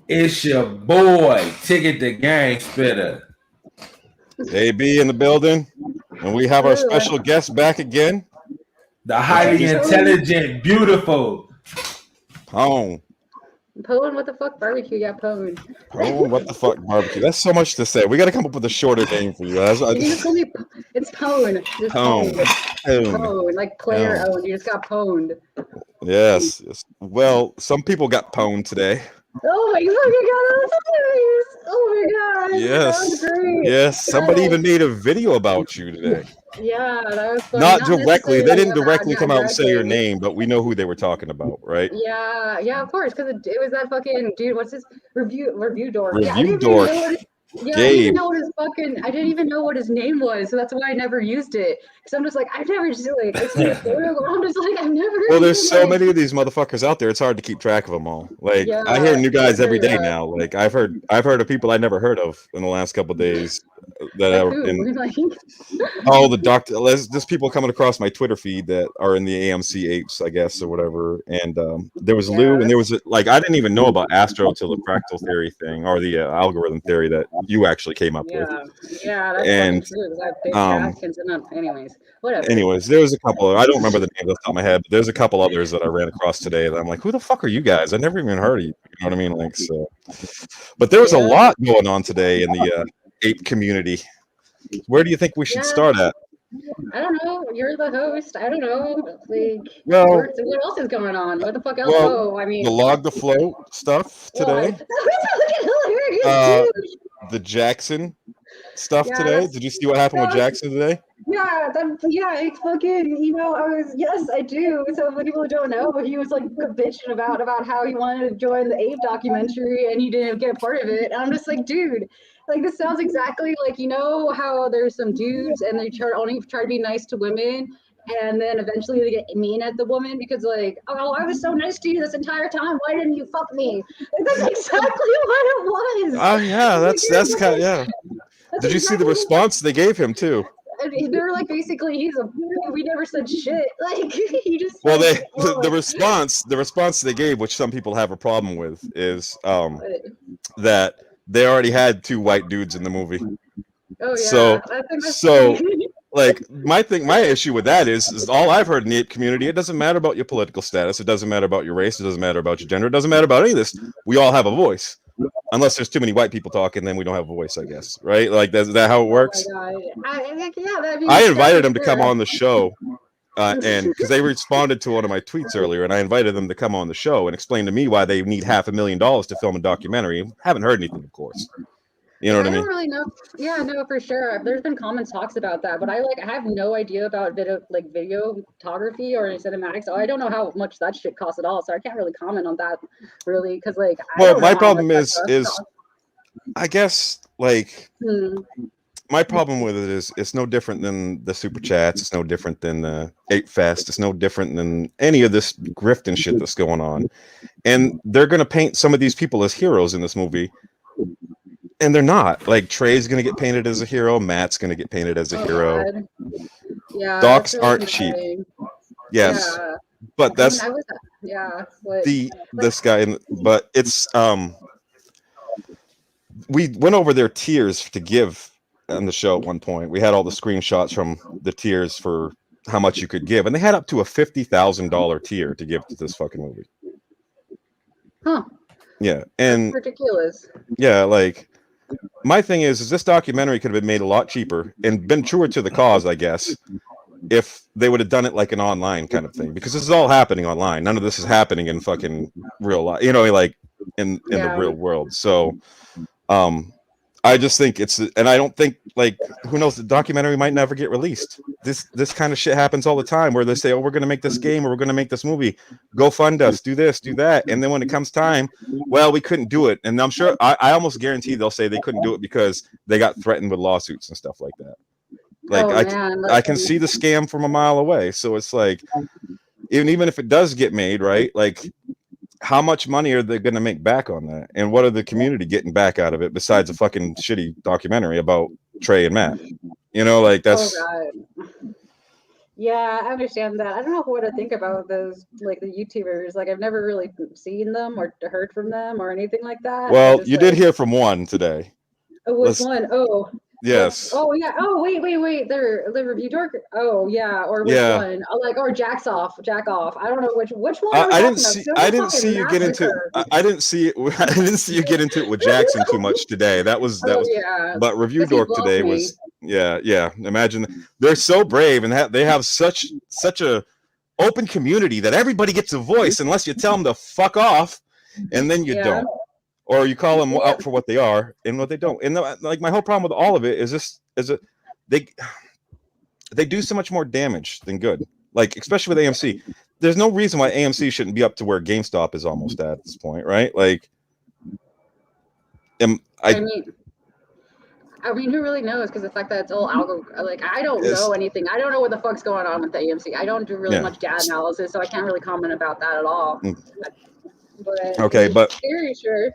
It's your boy, Ticket the Gang Spitter. AB in the building, and we have our special guest back again. The highly intelligent, beautiful Pone. Pone, what the fuck barbecue? Yeah, Pone. Pone, what the fuck barbecue? That's so much to say. We got to come up with a shorter name for you guys. You just call me. It's Pone. Just Pone. Pone. Like player owned. You just got pwned. Yes. Well, some people got pwned today. Oh my god, that's hilarious. Oh my god. Yes. That was great. Yes. Somebody even made a video about you today. Yeah, that was funny. Not directly. They didn't directly come out and say your name, but we know who they were talking about, right? Yeah, of course, because it was that fucking dude. What's his review dork? Review dork. Yeah, I didn't even know what his fucking. I didn't even know what his name was, so that's why I never used it. Because I'm just like, I've never just like. I'm just like, I've never. Well, there's so many of these motherfuckers out there. It's hard to keep track of them all. Like I hear new guys every day now. Like I've heard of people I never heard of in the last couple of days. Oh, the doctor. There's people coming across my Twitter feed that are in the AMC apes, I guess, or whatever. And there was Lou, and there was I didn't even know about Astro till the fractal theory thing or the algorithm theory that you actually came up with. Yeah, that's and anyways, whatever. Anyways, there was a couple. I don't remember the names off the top of my head, but there's a couple others that I ran across today that I'm like, who the fuck are you guys? I never even heard of you. You know what I mean? Like so. But there was a lot going on today in the ape community. Where do you think we should start at? I don't know. You're the host. I don't know. Like, what else is going on? What the fuck else? I mean, the log the float stuff today. The Jackson stuff today. Did you see what happened with Jackson today? Yeah, it's fucking, I do. So for people who don't know, he was like bitching about how he wanted to join the ape documentary and he didn't get a part of it. And I'm just like, dude, like this sounds exactly like, how there's some dudes and they only try to be nice to women and then eventually they get mean at the woman because like, oh, I was so nice to you this entire time. Why didn't you fuck me? Like, that's exactly what it was. Oh yeah, that's kind of, yeah. Did you see the response they gave him too? They were like, basically, we never said shit. Like he just. Well, the response they gave, which some people have a problem with, is that they already had 2 white dudes in the movie. Oh yeah. So like my issue with that is all I've heard in the ape community. It doesn't matter about your political status. It doesn't matter about your race. It doesn't matter about your gender. It doesn't matter about any of this. We all have a voice. Unless there's too many white people talking, then we don't have a voice, I guess. Right? Like, is that how it works? I invited them to come on the show, and because they responded to one of my tweets earlier, and I invited them to come on the show and explain to me why they need $500,000 to film a documentary. Haven't heard anything, of course. You know what I mean? I don't really know. Yeah, no, for sure. There's been common talks about that, but I have no idea about videography or cinematics. So I don't know how much that shit costs at all. So I can't really comment on that, really, because like. Well, my problem is I guess like my problem with it is it's no different than the super chats. It's no different than the Ape Fest. It's no different than any of this grift and shit that's going on. And they're gonna paint some of these people as heroes in this movie. And they're not. Like Trey's gonna get painted as a hero. Matt's gonna get painted as a hero. God. Yeah. Docs aren't cheap. Yes, but that's this guy. But it's we went over their tiers to give on the show at one point. We had all the screenshots from the tiers for how much you could give, and they had up to a $50,000 tier to give to this fucking movie. Huh. Yeah, and that's ridiculous. Yeah, like. My thing is this documentary could have been made a lot cheaper and been truer to the cause, I guess, if they would have done it like an online kind of thing, because this is all happening online. None of this is happening in fucking real life, like in the real world. So, I just think and I don't think who knows, the documentary might never get released. This kind of shit happens all the time where they say, oh, we're going to make this game or we're going to make this movie. Go fund us, do this, do that. And then when it comes time, well, we couldn't do it. And I'm sure, I almost guarantee they'll say they couldn't do it because they got threatened with lawsuits and stuff like that. I can see the scam from a mile away. So it's like, even if it does get made, right? Like, how much money are they going to make back on that? And what are the community getting back out of it besides a fucking shitty documentary about Trey and Matt? That's Yeah, I understand that. I don't know what to think about those, like the YouTubers. Like, I've never really seen them or heard from them or anything like that. I Well, just you did like, hear from one today. oh, which Let's. one? Oh, what's? Yes. Oh yeah. Oh wait. They're the review dork. Oh yeah. Or which Yeah. one? Oh, like or Jack off. I don't know which one are we I didn't talking about? see. 'Cause there was I a didn't see fucking you get into. massacre. I didn't see. I didn't see you get into it with Jackson too much today. That was. Oh yeah, But Review because he Dork blocked today me. was. Yeah. Imagine they're so brave and they have such a open community that everybody gets a voice unless you tell them to fuck off, and then you Yeah. don't, or you call them Yeah. out for what they are and what they don't. And like my whole problem with all of it is they do so much more damage than good. Like especially with AMC, there's no reason why AMC shouldn't be up to where GameStop is almost at this point, right? Like, I mean, who really knows? Because the fact that it's all algo, like I don't know anything. I don't know what the fuck's going on with the AMC. I don't do really much data analysis, so I can't really comment about that at all. But okay, but very sure.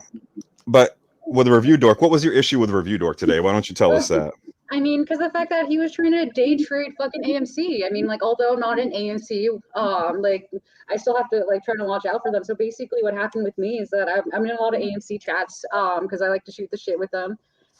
But with Review Dork, what was your issue with Review Dork today? Why don't you tell us that? I mean, because the fact that he was trying to day trade fucking AMC. I mean, like, although I'm not in AMC, like, I still have to like try to watch out for them. So basically, what happened with me is that I'm in a lot of AMC chats, because I like to shoot the shit with them.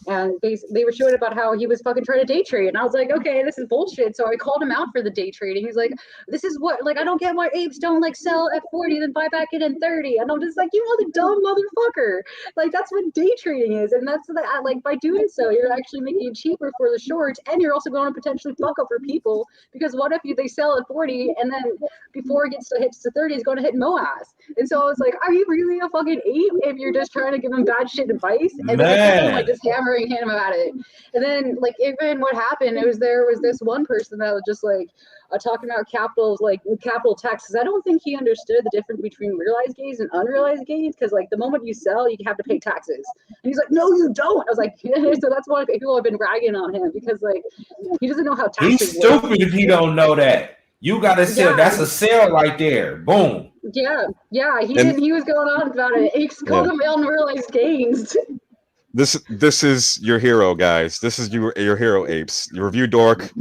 And they were showing about how he was fucking trying to day trade. And I was like, okay, this is bullshit. So I called him out for the day trading. He's like, this is what, like, I don't get why apes don't like sell at 40, then buy back in 30. And I'm just like, you know, the dumb motherfucker. Like, that's what day trading is. And that's like, by doing so, you're actually making it cheaper for the shorts. And you're also going to potentially fuck up for people. Because what if they sell at 40 and then before it hits to 30, it's going to hit Moaz. And so I was like, are you really a fucking ape if you're just trying to give him bad shit advice? And then I kept on, like, just hammering him about it. And then like even what happened, there was this one person that was just like talking about capital tax, because I don't think he understood the difference between realized gains and unrealized gains, because like the moment you sell you have to pay taxes, and he's like, no you don't. I was like, yeah. So that's why people have been ragging on him, because like he doesn't know how taxes He's stupid work. if he don't know that. You gotta sell. Yeah. That's a sale right there. Boom. Yeah. He was going on about it. He called them unrealized gains. This is your hero, guys. This is your hero, apes. Your Review Dork,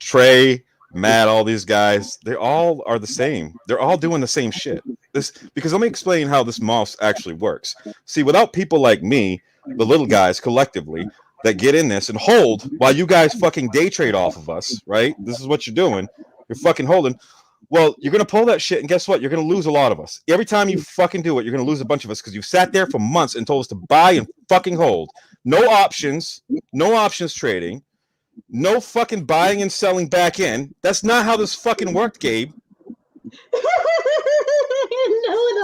Trey, Matt, all these guys, they all are the same. They're all doing the same shit. Because let me explain how this mouse actually works. See, without people like me, the little guys collectively that get in this and hold while you guys fucking day trade off of us, right? This is what you're doing. You're fucking holding. Well, you're going to pull that shit, and guess what? You're going to lose a lot of us. Every time you fucking do it, you're going to lose a bunch of us because you've sat there for months and told us to buy and fucking hold. No options trading, no fucking buying and selling back in. That's not how this fucking worked, Gabe.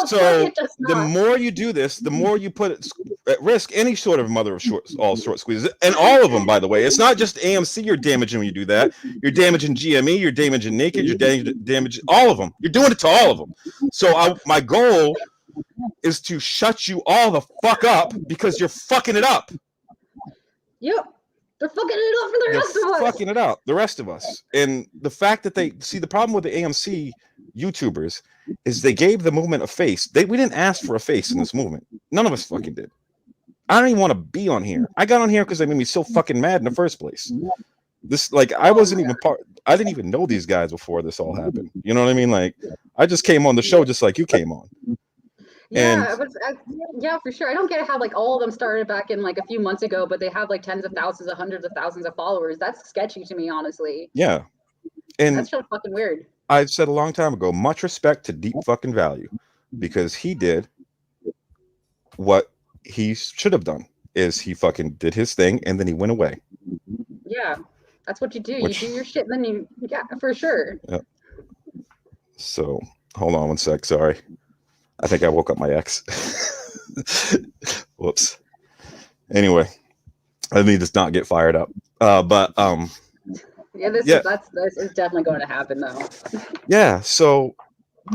So the more you do this, the more you put at risk any sort of mother of short squeezes, and all of them, by the way. It's not just AMC you're damaging when you do that. You're damaging GME, you're damaging Naked, you're damaging all of them. You're doing it to all of them. So my goal is to shut you all the fuck up because you're fucking it up. Yep. They're fucking it up for the rest of us. Fucking it up, the rest of us. And the fact that the problem with the AMC YouTubers is they gave the movement a face. We didn't ask for a face in this movement. None of us fucking did. I don't even want to be on here. I got on here because they made me so fucking mad in the first place. I wasn't even I didn't even know these guys before this all happened. You know what I mean? Like, I just came on the show just like you came on. Yeah, yeah, for sure. I don't get how like all of them started back in like a few months ago, but they have like tens of thousands, of hundreds of thousands of followers. That's sketchy to me, honestly. Yeah, and that's so fucking weird. I said a long time ago, much respect to Deep fucking Value, because he did what he should have done. Is he fucking did his thing and then he went away. Yeah, that's what you do. You do your shit, and then for sure. Yeah. So hold on one sec. Sorry. I think I woke up my ex. Whoops. Anyway, I need to not get fired up. This is definitely going to happen though. Yeah. So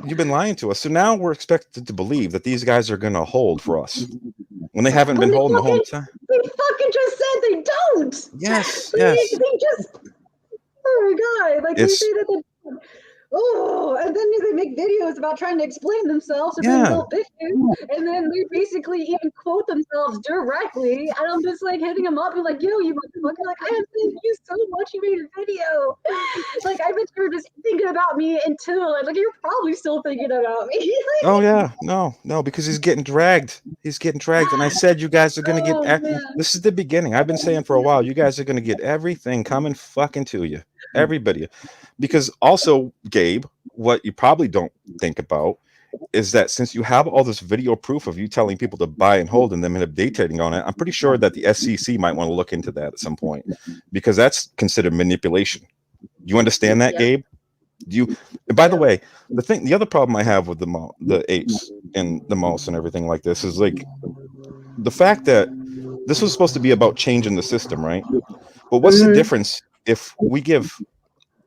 you've been lying to us. So now we're expected to believe that these guys are going to hold for us when they haven't been holding the whole time. They fucking just said they don't. Yes. They just. Oh my god! Like they say that. oh, and then they make videos about trying to explain themselves or being Yeah. little bitches, and then they basically even quote themselves directly, and I'm just like hitting them up and like, yo, you motherfucker, like, I have thank you so much, you made a video. Like, I bet you were just thinking about me until, like, you're probably still thinking about me. Oh yeah, no, because he's getting dragged. He's getting dragged, and I said you guys are gonna get. Oh, man. This is the beginning. I've been saying for a while, you guys are gonna get everything coming fucking to you, everybody. Because also, Gabe, what you probably don't think about is that since you have all this video proof of you telling people to buy and hold and them dictating on it, I'm pretty sure that the SEC might want to look into that at some point because that's considered manipulation. You understand that, Yeah. Gabe? You. And by the way, the other problem I have with the apes and the mouse and everything like this is like the fact that this was supposed to be about changing the system, right? But what's the difference if we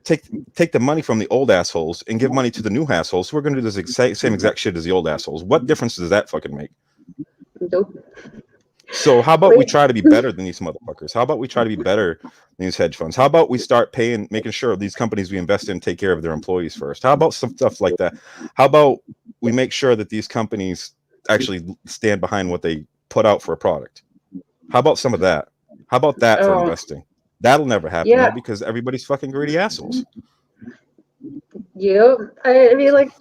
take the money from the old assholes and give money to the new assholes who are going to do this same exact shit as the old assholes? What difference does that fucking make? Nope. So how about we try to be better than these motherfuckers? How about we try to be better than these hedge funds? How about we start making sure these companies we invest in take care of their employees first? How about some stuff like that? How about we make sure that these companies actually stand behind what they put out for a product? How about some of that? How about that for investing? That'll never happen though, because everybody's fucking greedy assholes. Yep. I mean, like,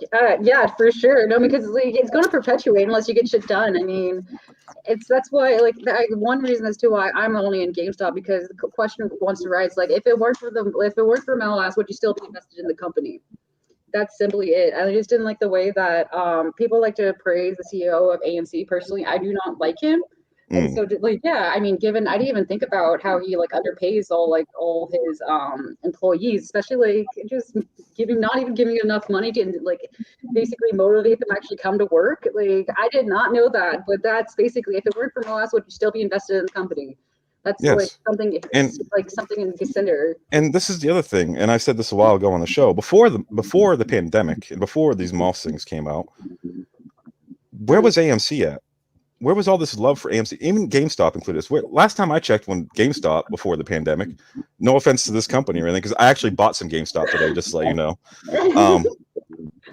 yeah, for sure. No, because like, it's going to perpetuate unless you get shit done. I mean, that's why, like, one reason as to why I'm only in GameStop, because the question wants to rise, like, if it weren't for MLS, would you still be invested in the company? That's simply it. I just didn't like the way that people like to praise the CEO of AMC. Personally, I do not like him. And so, like, yeah, I mean, I didn't even think about how he like underpays all his employees, especially like just not even giving enough money to like basically motivate them to actually come to work. Like, I did not know that, but that's basically, if it weren't for MLS, would you still be invested in the company? That's like something, like something in consider. And this is the other thing, and I said this a while ago on the show, before the pandemic and before these mouse things came out, where was AMC at? Where was all this love for AMC? Even GameStop included. Last time I checked, when GameStop, before the pandemic, no offense to this company or anything, because I actually bought some GameStop today, just to let you know.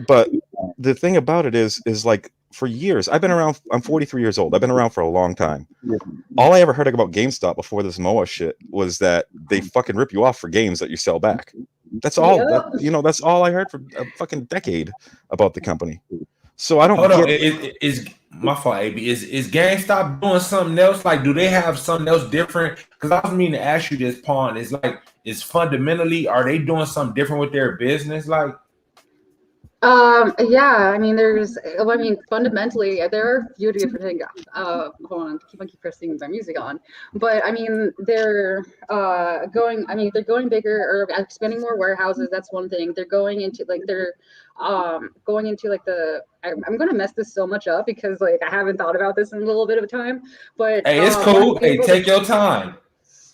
But the thing about it is like, for years, I've been around. I'm 43 years old. I've been around for a long time. All I ever heard about GameStop before this MOA shit was that they fucking rip you off for games that you sell back. That's all. That's all I heard for a fucking decade about the company. So I don't. Hold on, is my fault, AB. Is GameStop doing something else? Like, do they have something else different? Because I was meaning to ask you this, Pawn. It's like, fundamentally, are they doing something different with their business? Like, yeah, I mean, fundamentally, there are a few different things. Hold on, keep pressing my music on. But I mean, they're going bigger or expanding more warehouses. That's one thing. They're going into I'm gonna mess this so much up because like I haven't thought about this in a little bit of time. But hey, it's cool. Hey, take your time.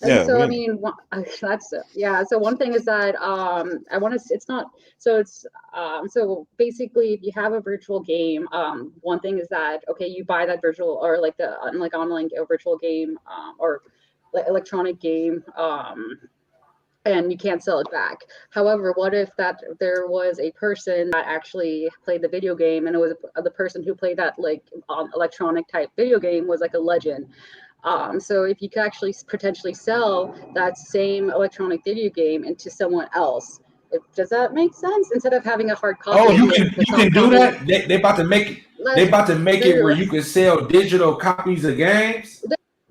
And so I mean, so one thing is that so basically, if you have a virtual game, one thing is that, okay, you buy that virtual or like the online virtual game or electronic game, and you can't sell it back. However, what if there was a person that actually played the video game, and it was the person who played that like electronic type video game was like a legend. So if you could actually potentially sell that same electronic video game into someone else, does that make sense? Instead of having a hard copy. Oh, you can do that. They about to make it. They about to make it where you can sell digital copies of games.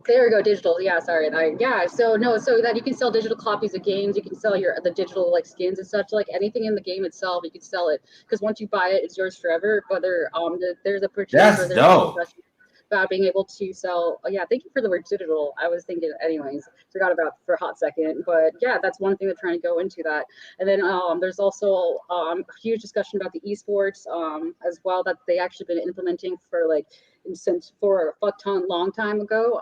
There we go, digital. Yeah, sorry. So that you can sell digital copies of games. You can sell the digital like skins and such, like anything in the game itself. You can sell it because once you buy it, it's yours forever. Whether there's a purchase. That's dope. About being able to sell. Yeah, thank you for the word digital. I was thinking, anyways, forgot about for a hot second, but yeah, that's one thing they're trying to go into that. And then there's also a huge discussion about the esports as well that they actually been implementing for for a fuck ton long time ago.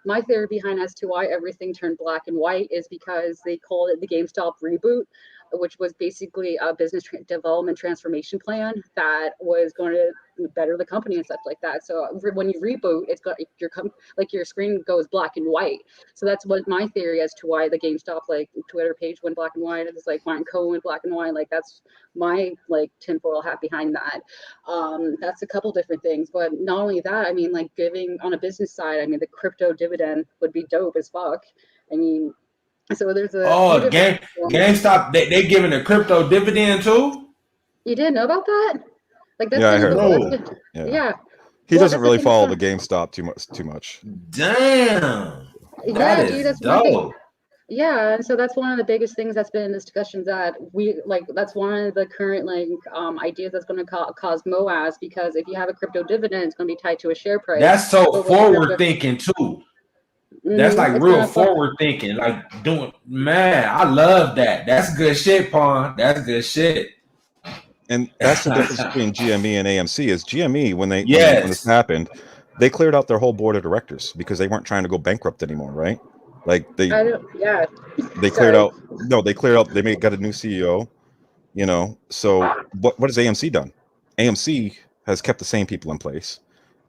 My theory behind as to why everything turned black and white is because they called it the GameStop reboot. which was basically a business development transformation plan that was going to better the company and stuff like that. So when you reboot, it's got your screen goes black and white. So that's what my theory as to why the GameStop like Twitter page went black and white. It's like Martin Cohen went black and white. Like that's my like tinfoil hat behind that. That's a couple different things, but not only that, I mean, like giving on a business side, I mean, the crypto dividend would be dope as fuck. I mean, so there's a GameStop, they giving a crypto dividend too. You didn't know about that? Like that's I heard that. Yeah. He doesn't really follow the GameStop too much. Damn. Yeah, dude, that's dope. Yeah, and so that's one of the biggest things that's been in discussions that we like. That's one of the current like ideas that's going to cause MOAS, because if you have a crypto dividend, it's going to be tied to a share price. That's so forward thinking too. That's like real forward thinking. Like doing, man, I love that. That's good shit, Pawn. That's good shit. And that's the difference between GME and AMC. Is GME when when this happened, they cleared out their whole board of directors because they weren't trying to go bankrupt anymore, right? Like they cleared out. No, they cleared out. They got a new CEO. You know, so what has AMC done? AMC has kept the same people in place,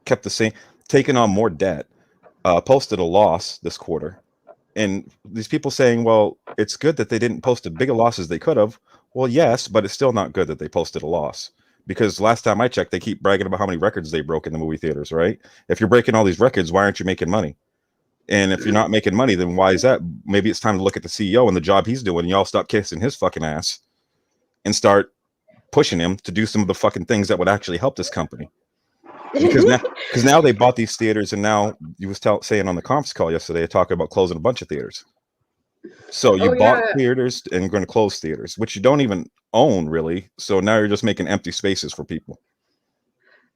kept the same, taken on more debt, posted a loss this quarter, and these people saying, well, it's good that they didn't post as big a loss as they could have. Well, yes, but it's still not good that they posted a loss, because last time I checked, they keep bragging about how many records they broke in the movie theaters, right? If you're breaking all these records, why aren't you making money? And if you're not making money, then why is that? Maybe it's time to look at the CEO and the job he's doing. And y'all stop kissing his fucking ass and start pushing him to do some of the fucking things that would actually help this company. Because now they bought these theaters, and now you was saying on the conference call yesterday, talking about closing a bunch of theaters. So you bought theaters and you're going to close theaters, which you don't even own really. So now you're just making empty spaces for people.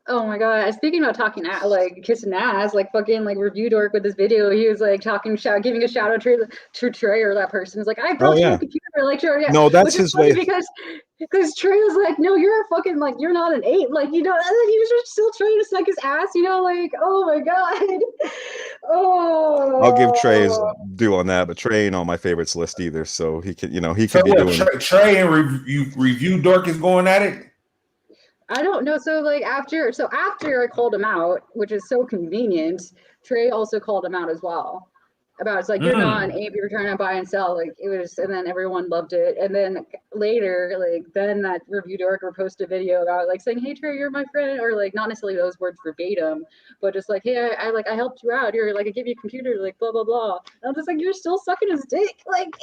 Oh my god! Speaking about talking like kissing ass, like fucking like Review Dork with this video, he was like giving a shout out to Trey, or that person is like, I brought you a computer, like sure, yeah. No, that's his way. Because Trey was like, no, you're a fucking like you're not an ape, like you know, and then he was just still trying to suck his ass, you know, like oh my god. Oh, I'll give Trey his due on that, but Trey ain't on my favorites list either, so he could, he could be doing. Trey and Review Dork is going at it. I don't know. So like after I called him out, which is so convenient, Trey also called him out as well. About it's like you're not an ape, you're trying to buy and sell. Like it was, and then everyone loved it. And then later, then that Review Dork posted a video about like saying, "Hey Trey, you're my friend," or like not necessarily those words verbatim, but just like, "Hey, I helped you out. You're like I give you a computer, like blah blah blah." And I'm just like, you're still sucking his dick, like.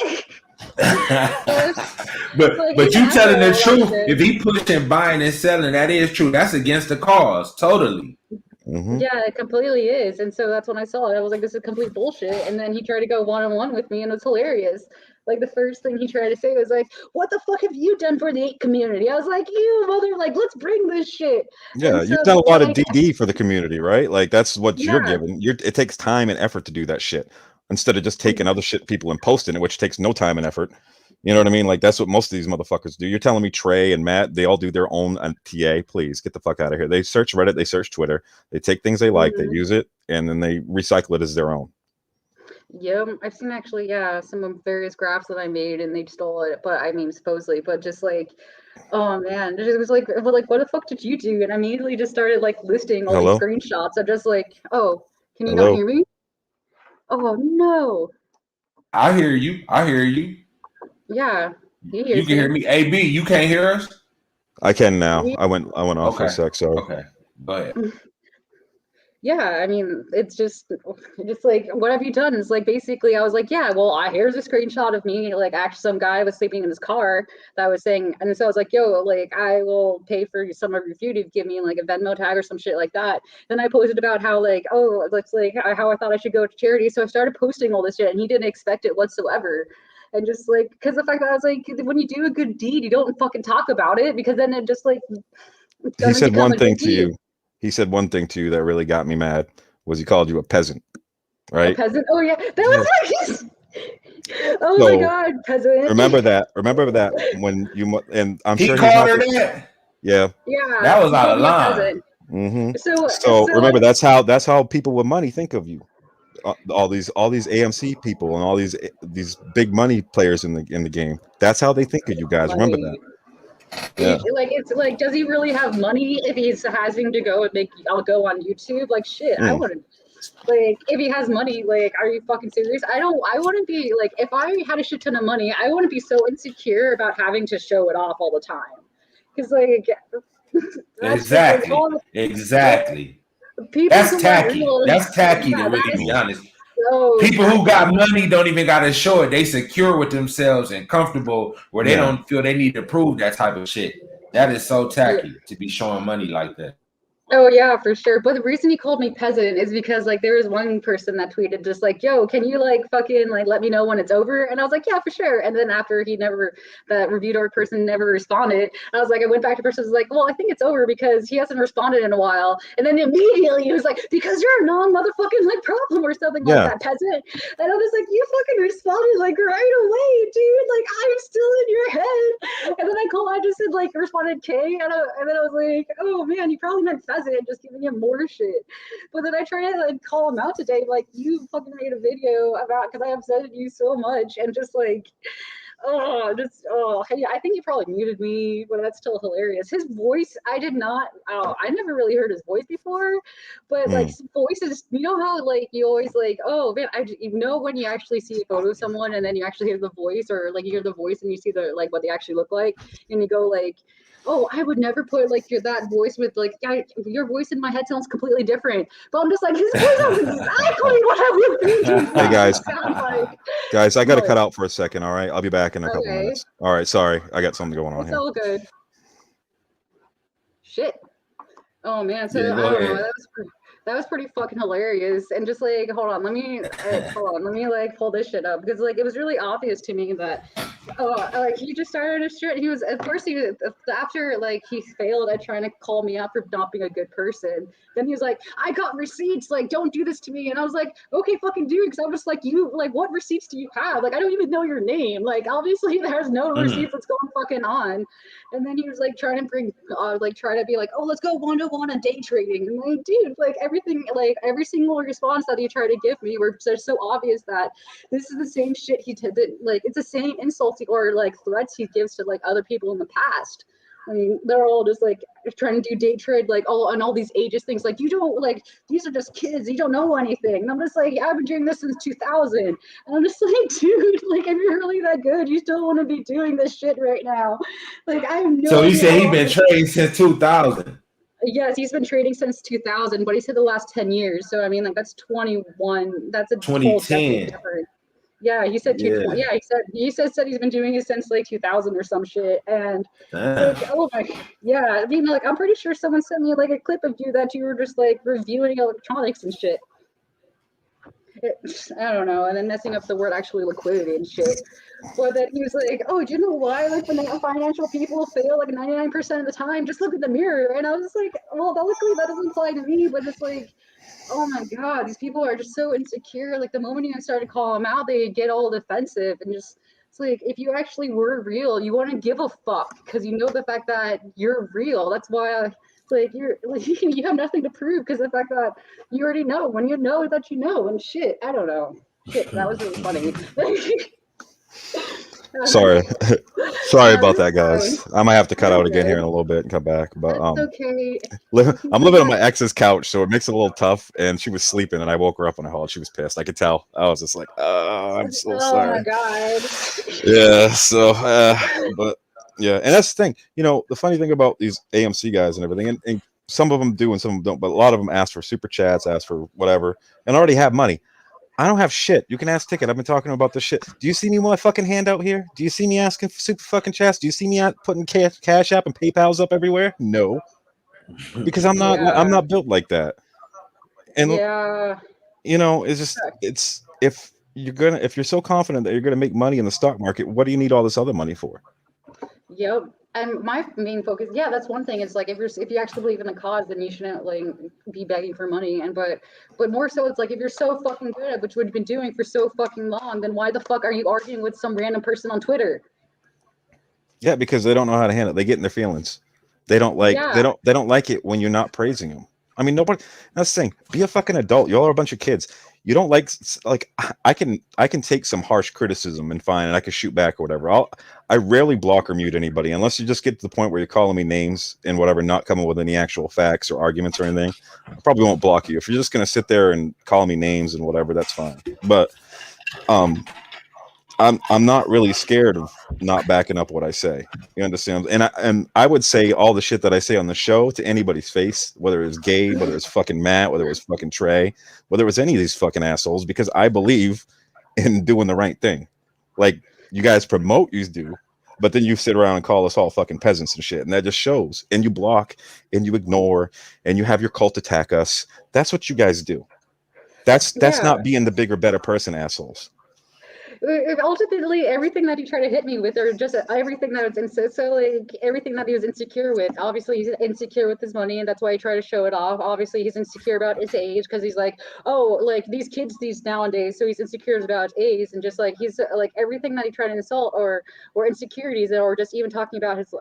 but you telling the truth. If he pushing buying and selling, that is true. That's against the cause, totally. Mm-hmm. Yeah, it completely is. And so that's when I saw it. I was like, this is complete bullshit. And then he tried to go one-on-one with me, and it's hilarious. Like the first thing he tried to say was like, what the fuck have you done for the ape community? I was like, you mother, like, let's bring this shit. Yeah, you've done a lot of DD for the community, right? Like that's what you're giving. It takes time and effort to do that shit, instead of just taking other shit people and posting it, which takes no time and effort. You know what I mean? Like that's what most of these motherfuckers do. You're telling me Trey and Matt, they all do their own TA? Please get the fuck out of here. They search Reddit, they search Twitter, they take things they like, they use it, and then they recycle it as their own. Yeah, I've seen actually, some of various graphs that I made, and they stole it. But I mean, supposedly, but just like, oh man, it was like, what the fuck did you do? And I immediately just started like listing all these screenshots. I'm just like, oh, can you not hear me? Oh no. I hear you. Yeah, you can hear me. AB, you can't hear us? I can now. I went off for a sec. So okay, go ahead. Yeah, I mean, it's just like, what have you done? It's like basically, I was like, yeah, well, here's a screenshot of me. Like, actually, some guy was sleeping in his car that was saying, and so I was like, yo, like, I will pay for some of your food if you give me like a Venmo tag or some shit like that. Then I posted about how like, oh, it's like how I thought I should go to charity. So I started posting all this shit, and he didn't expect it whatsoever. And just like, because the fact that I was like, when you do a good deed, you don't fucking talk about it, because then it just like. He said one thing to you. He said one thing to you that really got me mad. Was he called you a peasant, right? A peasant. Oh yeah, that was like. Oh my god, peasant. Remember that when you, and I'm sure he called her that. Yeah. Yeah. That was out of line. Mm-hmm. So remember, that's how people with money think of you. all these AMC people and all these big money players in the game. That's how they think of you guys. Remember that. Yeah. Like it's like, does he really have money if he's having to go and I'll go on YouTube? Like shit, I wouldn't. Like if he has money, like are you fucking serious? I wouldn't be like, if I had a shit ton of money, I wouldn't be so insecure about having to show it off all the time. Because like exactly. People that's tacky. That's tacky to really be honest. So people who got money don't even got to show it. They secure with themselves and comfortable where they don't feel they need to prove that type of shit. That is so tacky to be showing money like that. Oh yeah, for sure. But the reason he called me peasant is because like there was one person that tweeted just like, yo, can you like fucking like let me know when it's over? And I was like, yeah, for sure. And then after that Reviewdork person never responded, I was like, I went back to person was like, well, I think it's over because he hasn't responded in a while. And then immediately he was like, because you're a non-motherfucking like problem or something like that, peasant. And I was like, you fucking responded like right away, dude. Like I'm still in your head. And then I just said like responded K, and then I was like, oh man, you probably meant peasant. And just giving him more shit. But then I tried to like call him out today, like you fucking made a video about because I upset you so much, and just like hey, I think he probably muted me, but that's still hilarious. His voice, I never really heard his voice before, but like his voice is, you know how like you always like, oh man, you know when you actually see a photo of someone and then you actually hear the voice, or like you hear the voice and you see the like what they actually look like, and you go like, oh, I would never put like that voice with like your voice in my head sounds completely different. But I'm just like, his voice sounds exactly what I would think. Hey guys, I got to cut out for a second. All right, I'll be back in a couple minutes. All right, sorry, I got something going on here. It's all good. Shit. Oh man, so I don't know. That was pretty fucking hilarious. And just like, hold on, let me like pull this shit up, because like it was really obvious to me that like he just started a shit. He was at first after like he failed at trying to call me out for not being a good person. Then he was like, I got receipts, like don't do this to me. And I was like, okay, fucking do it, because I was like, you like what receipts do you have? Like I don't even know your name. Like obviously there's no receipts that's going fucking on. And then he was like trying to bring try to be like, oh, let's go 1-to-1 on day trading. And like, dude, like everything, like every single response that he tried to give me were so obvious that this is the same shit he did. Like it's the same insults or like threats he gives to like other people in the past. I mean, they're all just like trying to do day trade, like all these ages things. Like you don't like, these are just kids. You don't know anything. And I'm just like, yeah, I've been doing this since 2000. And I'm just like, dude, like if you're really that good, you still want to be doing this shit right now. Like I have no. So you said he's been trading since 2000. Yes, he's been trading since 2000, but he said the last 10 years. So I mean, like that's 21. That's a 2010. Yeah, he said 220. Yeah, he said he's been doing it since like 2000 or some shit. And like, oh my, yeah, I mean, like I'm pretty sure someone sent me like a clip of you that you were just like reviewing electronics and shit. I don't know, and then messing up the word actually liquidity and shit. But then he was like, oh, do you know why like financial people fail like 99% of the time? Just look at the mirror. And I was like, well, luckily that doesn't apply to me, but it's like, oh my god, these people are just so insecure. Like the moment you start to call them out, they get all defensive, and just it's like, if you actually were real, you want to give a fuck because you know the fact that you're real. That's why like you're like you have nothing to prove, because the fact that you already know, when you know that you know. And shit, I don't know, shit, that was really funny. Sorry about that, guys. I might have to cut out again here in a little bit and come back. But okay. I'm living on my ex's couch, so it makes it a little tough. And she was sleeping, and I woke her up on the hall. She was pissed. I could tell. I was just like, oh, I'm so sorry. Oh my god. Yeah. So, but yeah, and that's the thing. You know, the funny thing about these AMC guys and everything, and some of them do and some of them don't, but a lot of them ask for super chats, ask for whatever, and already have money. I don't have shit. You can ask Ticket. I've been talking about this shit. Do you see me with my fucking hand out here? Do you see me asking for super fucking chats? Do you see me out putting Cash App and PayPal's up everywhere? No, because I'm not built like that. And you know, it's if you're so confident that you're gonna make money in the stock market, what do you need all this other money for? Yep. And my main focus, that's one thing. It's like if you actually believe in the cause, then you shouldn't like be begging for money. And but more so, it's like if you're so fucking good at what you've been doing for so fucking long, then why the fuck are you arguing with some random person on Twitter? Yeah, because they don't know how to handle it. They get in their feelings. They don't like they don't like it when you're not praising them. I mean, nobody. That's the thing. Be a fucking adult. Y'all are a bunch of kids. You don't like I can take some harsh criticism and fine, and I can shoot back or whatever. I rarely block or mute anybody unless you just get to the point where you're calling me names and whatever, not coming with any actual facts or arguments or anything. I probably won't block you. If you're just gonna sit there and call me names and whatever, that's fine. But I'm not really scared of not backing up what I say. You understand? And I would say all the shit that I say on the show to anybody's face, whether it's Gabe, whether it's fucking Matt, whether it's fucking Trey, whether it's any of these fucking assholes, because I believe in doing the right thing. Like you guys promote, you do, but then you sit around and call us all fucking peasants and shit, and that just shows. And you block and you ignore and you have your cult attack us. That's what you guys do. That's not being the bigger, better person, assholes. Ultimately, everything that he tried to hit me with, or just everything that was everything that he was insecure with. Obviously, he's insecure with his money, and that's why he tried to show it off. Obviously, he's insecure about his age because he's like, oh, like these kids these nowadays, so he's insecure about his age, and just like he's like everything that he tried to insult or insecurities, or just even talking about his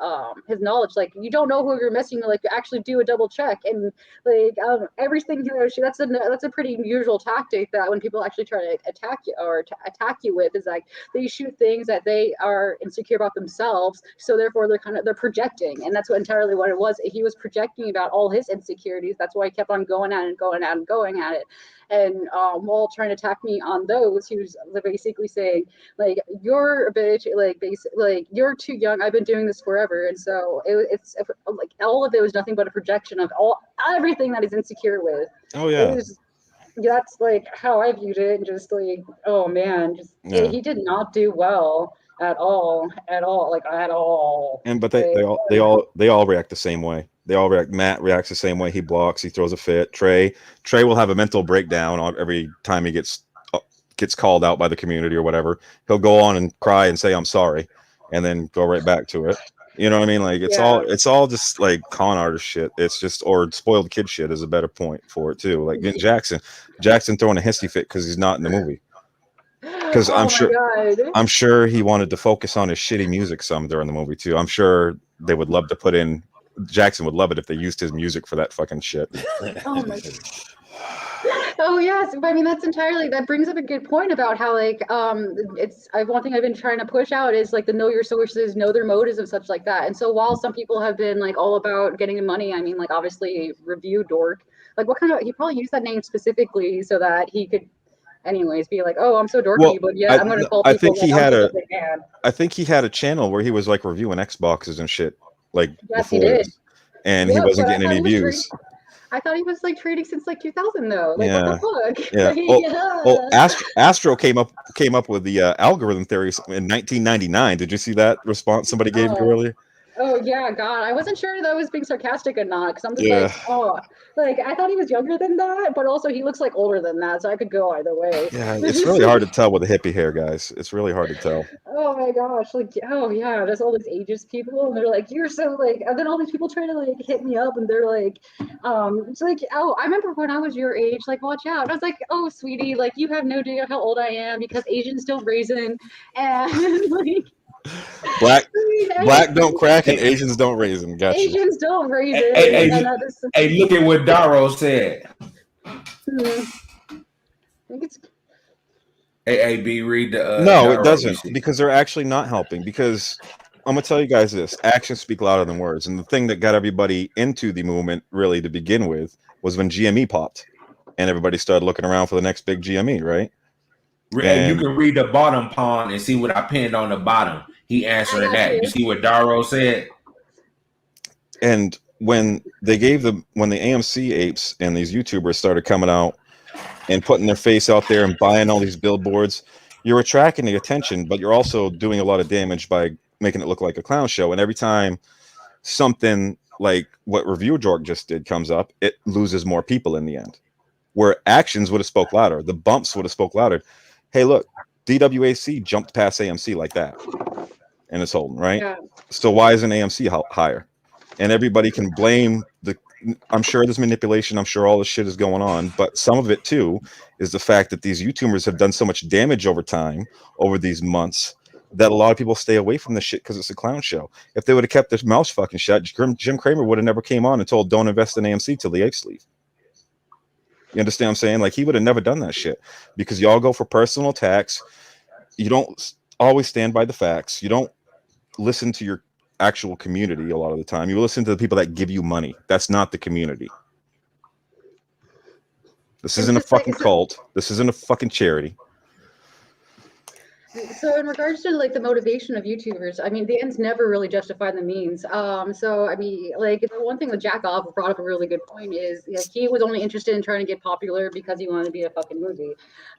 knowledge. Like you don't know who you're messing with. Like actually do a double check, and like everything. That's a pretty usual tactic that when people actually try to attack you or attack you with. Is like they shoot things that they are insecure about themselves, so therefore they're projecting, and that's entirely what it was. He was projecting about all his insecurities. That's why he kept on going at it. And while trying to attack me on those, he was basically saying like, you're a bitch, like you're too young, I've been doing this forever. And so it's like all of it was nothing but a projection of everything that he's insecure with. Oh yeah, that's like how I viewed it, and just like, oh man, he did not do well at all, like at all. And but they all react the same way. They all react. Matt reacts the same way. He blocks. He throws a fit. Trey will have a mental breakdown every time he gets called out by the community or whatever. He'll go on and cry and say I'm sorry, and then go right back to it. You know what I mean? Like it's all just like con artist shit. It's just, or spoiled kid shit is a better point for it too. Like getting Jackson throwing a hissy fit because he's not in the movie. Because I'm sure he wanted to focus on his shitty music some during the movie too. I'm sure they would love to put in. Jackson would love it if they used his music for that fucking shit. Oh my God. Oh yes, I mean that brings up a good point about how like it's one thing I've been trying to push out is like the know your sources, know their motives and such like that. And so while some people have been like all about getting the money, I mean like obviously Review Dork, like what kind of, he probably used that name specifically so that he could anyways be like, oh, I'm so dorky, but yeah, I'm gonna call people. I think he had a channel where he was like reviewing Xboxes and shit like yes, before, he did. And he wasn't getting any views. I thought he was like trading since like 2000 though. Like what the fuck? Yeah. Astro came up with the algorithm theory in 1999. Did you see that response somebody gave you earlier? Oh yeah, God, I wasn't sure that I was being sarcastic or not, because I'm just like, oh, like I thought he was younger than that, but also he looks like older than that, so I could go either way. Yeah, it's really hard to tell with the hippie hair, guys. It's really hard to tell. Oh my gosh, like, oh yeah, there's all these ageist people, and they're like, you're so like, and then all these people trying to like hit me up, and they're like, it's like, oh, I remember when I was your age, like, watch out. I was like, oh, sweetie, like you have no idea how old I am because Asians don't raisin, and like. Black don't crack and Asians don't raisin. Gotcha. Asians don't raisin. Hey, look at what Darrow said. AAB read the. No, it doesn't, because they're actually not helping. Because I'm gonna tell you guys this: actions speak louder than words. And the thing that got everybody into the movement, really, to begin with, was when GME popped, and everybody started looking around for the next big GME, right? And you can read the bottom pawn and see what I pinned on the bottom. He answered that. You see what Darrow said? And when they when the AMC apes and these YouTubers started coming out and putting their face out there and buying all these billboards, you're attracting the attention, but you're also doing a lot of damage by making it look like a clown show. And every time something like what Review Dork just did comes up, it loses more people in the end. Where actions would have spoke louder, the bumps would have spoke louder. Hey, look, DWAC jumped past AMC like that, and it's holding, right? Yeah. So why isn't AMC higher? And everybody can blame I'm sure there's manipulation. I'm sure all this shit is going on, but some of it too is the fact that these YouTubers have done so much damage over time, over these months, that a lot of people stay away from the shit because it's a clown show. If they would have kept their mouths fucking shut, Jim Cramer would have never came on and told don't invest in AMC till the apes leave. You understand what I'm saying? Like, he would have never done that shit because y'all go for personal attacks. You don't always stand by the facts. You don't listen to your actual community a lot of the time. You listen to the people that give you money. That's not the community. This isn't a fucking cult. This isn't a fucking charity. So in regards to like the motivation of YouTubers, I mean, the ends never really justify the means. So I mean, like the one thing that Jack Off brought up a really good point is he was only interested in trying to get popular because he wanted to be a fucking movie.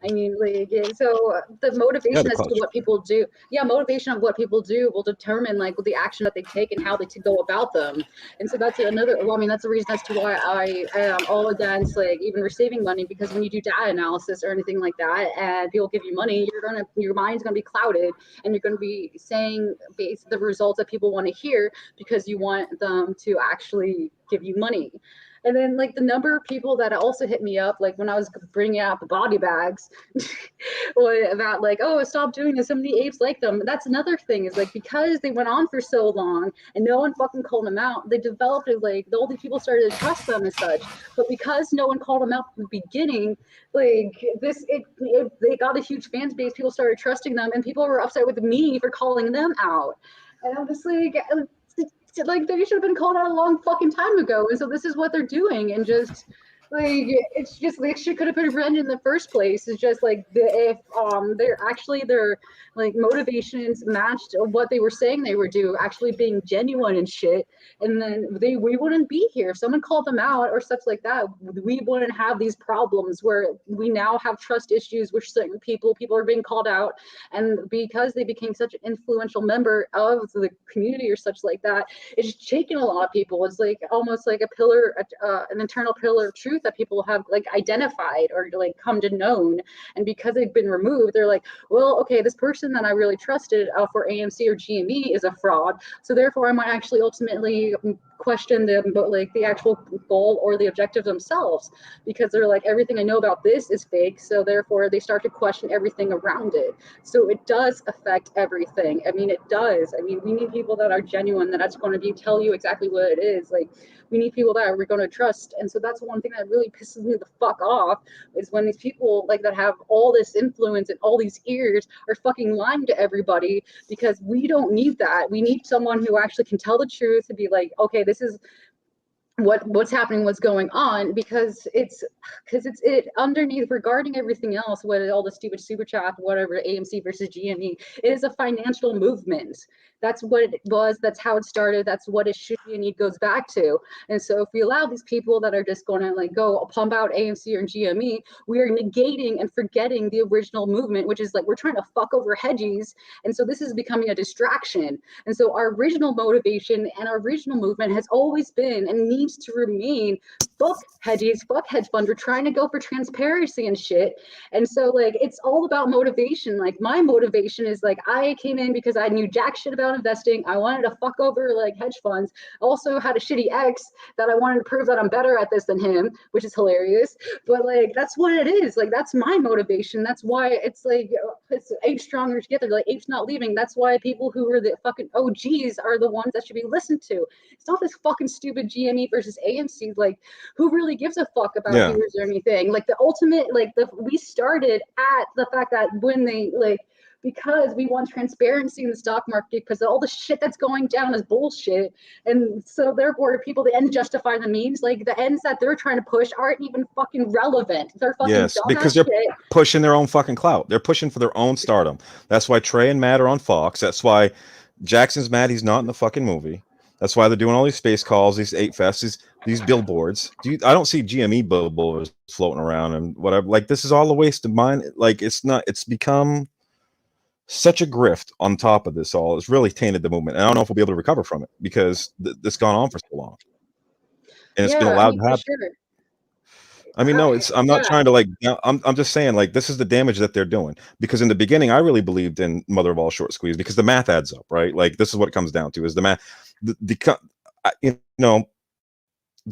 I mean, like so the motivation as to what people do, motivation of what people do will determine like the action that they take and how they go about them. And so that's another. Well, I mean, that's the reason as to why I am all against like even receiving money, because when you do data analysis or anything like that, and people give you money, your mind's going to be clouded, and you're going to be saying the results that people want to hear because you want them to actually give you money. And then like the number of people that also hit me up, like when I was bringing out the body bags about like, oh, stop doing this, so many apes like them. That's another thing, is like because they went on for so long and no one fucking called them out, they developed it, like the older people started to trust them as such. But because no one called them out from the beginning, like they got a huge fan base, people started trusting them, and people were upset with me for calling them out. And I'm just like they should have been called out a long fucking time ago. And so this is what they're doing, and just like it's just like shit could have been prevented in the first place. It's just like if their like motivations matched what they were saying they would do, actually being genuine and shit, and then we wouldn't be here. If someone called them out or stuff like that, we wouldn't have these problems where we now have trust issues with certain people are being called out, and because they became such an influential member of the community or such like that, it's shaken a lot of people. It's like almost like a pillar, an internal pillar of truth that people have like identified or like come to known, and because they've been removed, they're like, well, okay, this person that I really trusted for AMC or GME is a fraud, so therefore I might actually ultimately question the actual goal or the objective themselves, because they're like, everything I know about this is fake, so therefore they start to question everything around it. So it does affect everything. I mean, it does. I mean, we need people that are genuine, that's going to tell you exactly what it is. Like, we need people that we're going to trust. And so that's one thing that really pisses me the fuck off, is when these people like that have all this influence and all these ears are fucking lying to everybody, because we don't need that. We need someone who actually can tell the truth, to be like, okay, this is what's happening, what's going on, because it's underneath, regarding everything else, what all the stupid super chat, whatever, AMC versus GME, it is a financial movement. That's what it was, that's how it started, that's what it should be, and it goes back to. And so if we allow these people that are just going to like go pump out AMC or GME, we are negating and forgetting the original movement, which is like we're trying to fuck over hedgies. And so this is becoming a distraction. And so our original motivation and our original movement has always been and needs to remain, fuck hedgies, fuck hedge funds. We're trying to go for transparency and shit. And so like it's all about motivation. Like my motivation is like, I came in because I knew jack shit about investing. I wanted to fuck over like hedge funds. Also had a shitty ex that I wanted to prove that I'm better at this than him, which is hilarious. But like that's what it is. Like that's my motivation. That's why it's like it's apes stronger together. Like apes not leaving. That's why people who were the fucking OGs are the ones that should be listened to. It's not this fucking stupid GME versus AMC. Like who really gives a fuck about viewers or anything? Like the ultimate, like we started at the fact that when they like, because we want transparency in the stock market, because all the shit that's going down is bullshit. And so therefore people, the ends justify the means. Like the ends that they're trying to push aren't even fucking relevant. They're fucking because they're pushing their own fucking clout. They're pushing for their own stardom. That's why Trey and Matt are on Fox. That's why Jackson's mad he's not in the fucking movie. That's why they're doing all these space calls, these 8 fests, these billboards. I don't see GME billboards floating around and whatever. Like this is all a waste of mine. Like it's not. It's become such a grift on top of this all. It's really tainted the movement. And I don't know if we'll be able to recover from it, because this gone on for so long, and it's been allowed to happen. Sure. I mean, no, it's. I'm not trying to like. I'm just saying like this is the damage that they're doing. Because in the beginning, I really believed in mother of all short squeeze, because the math adds up, right? Like this is what it comes down to: is the math. The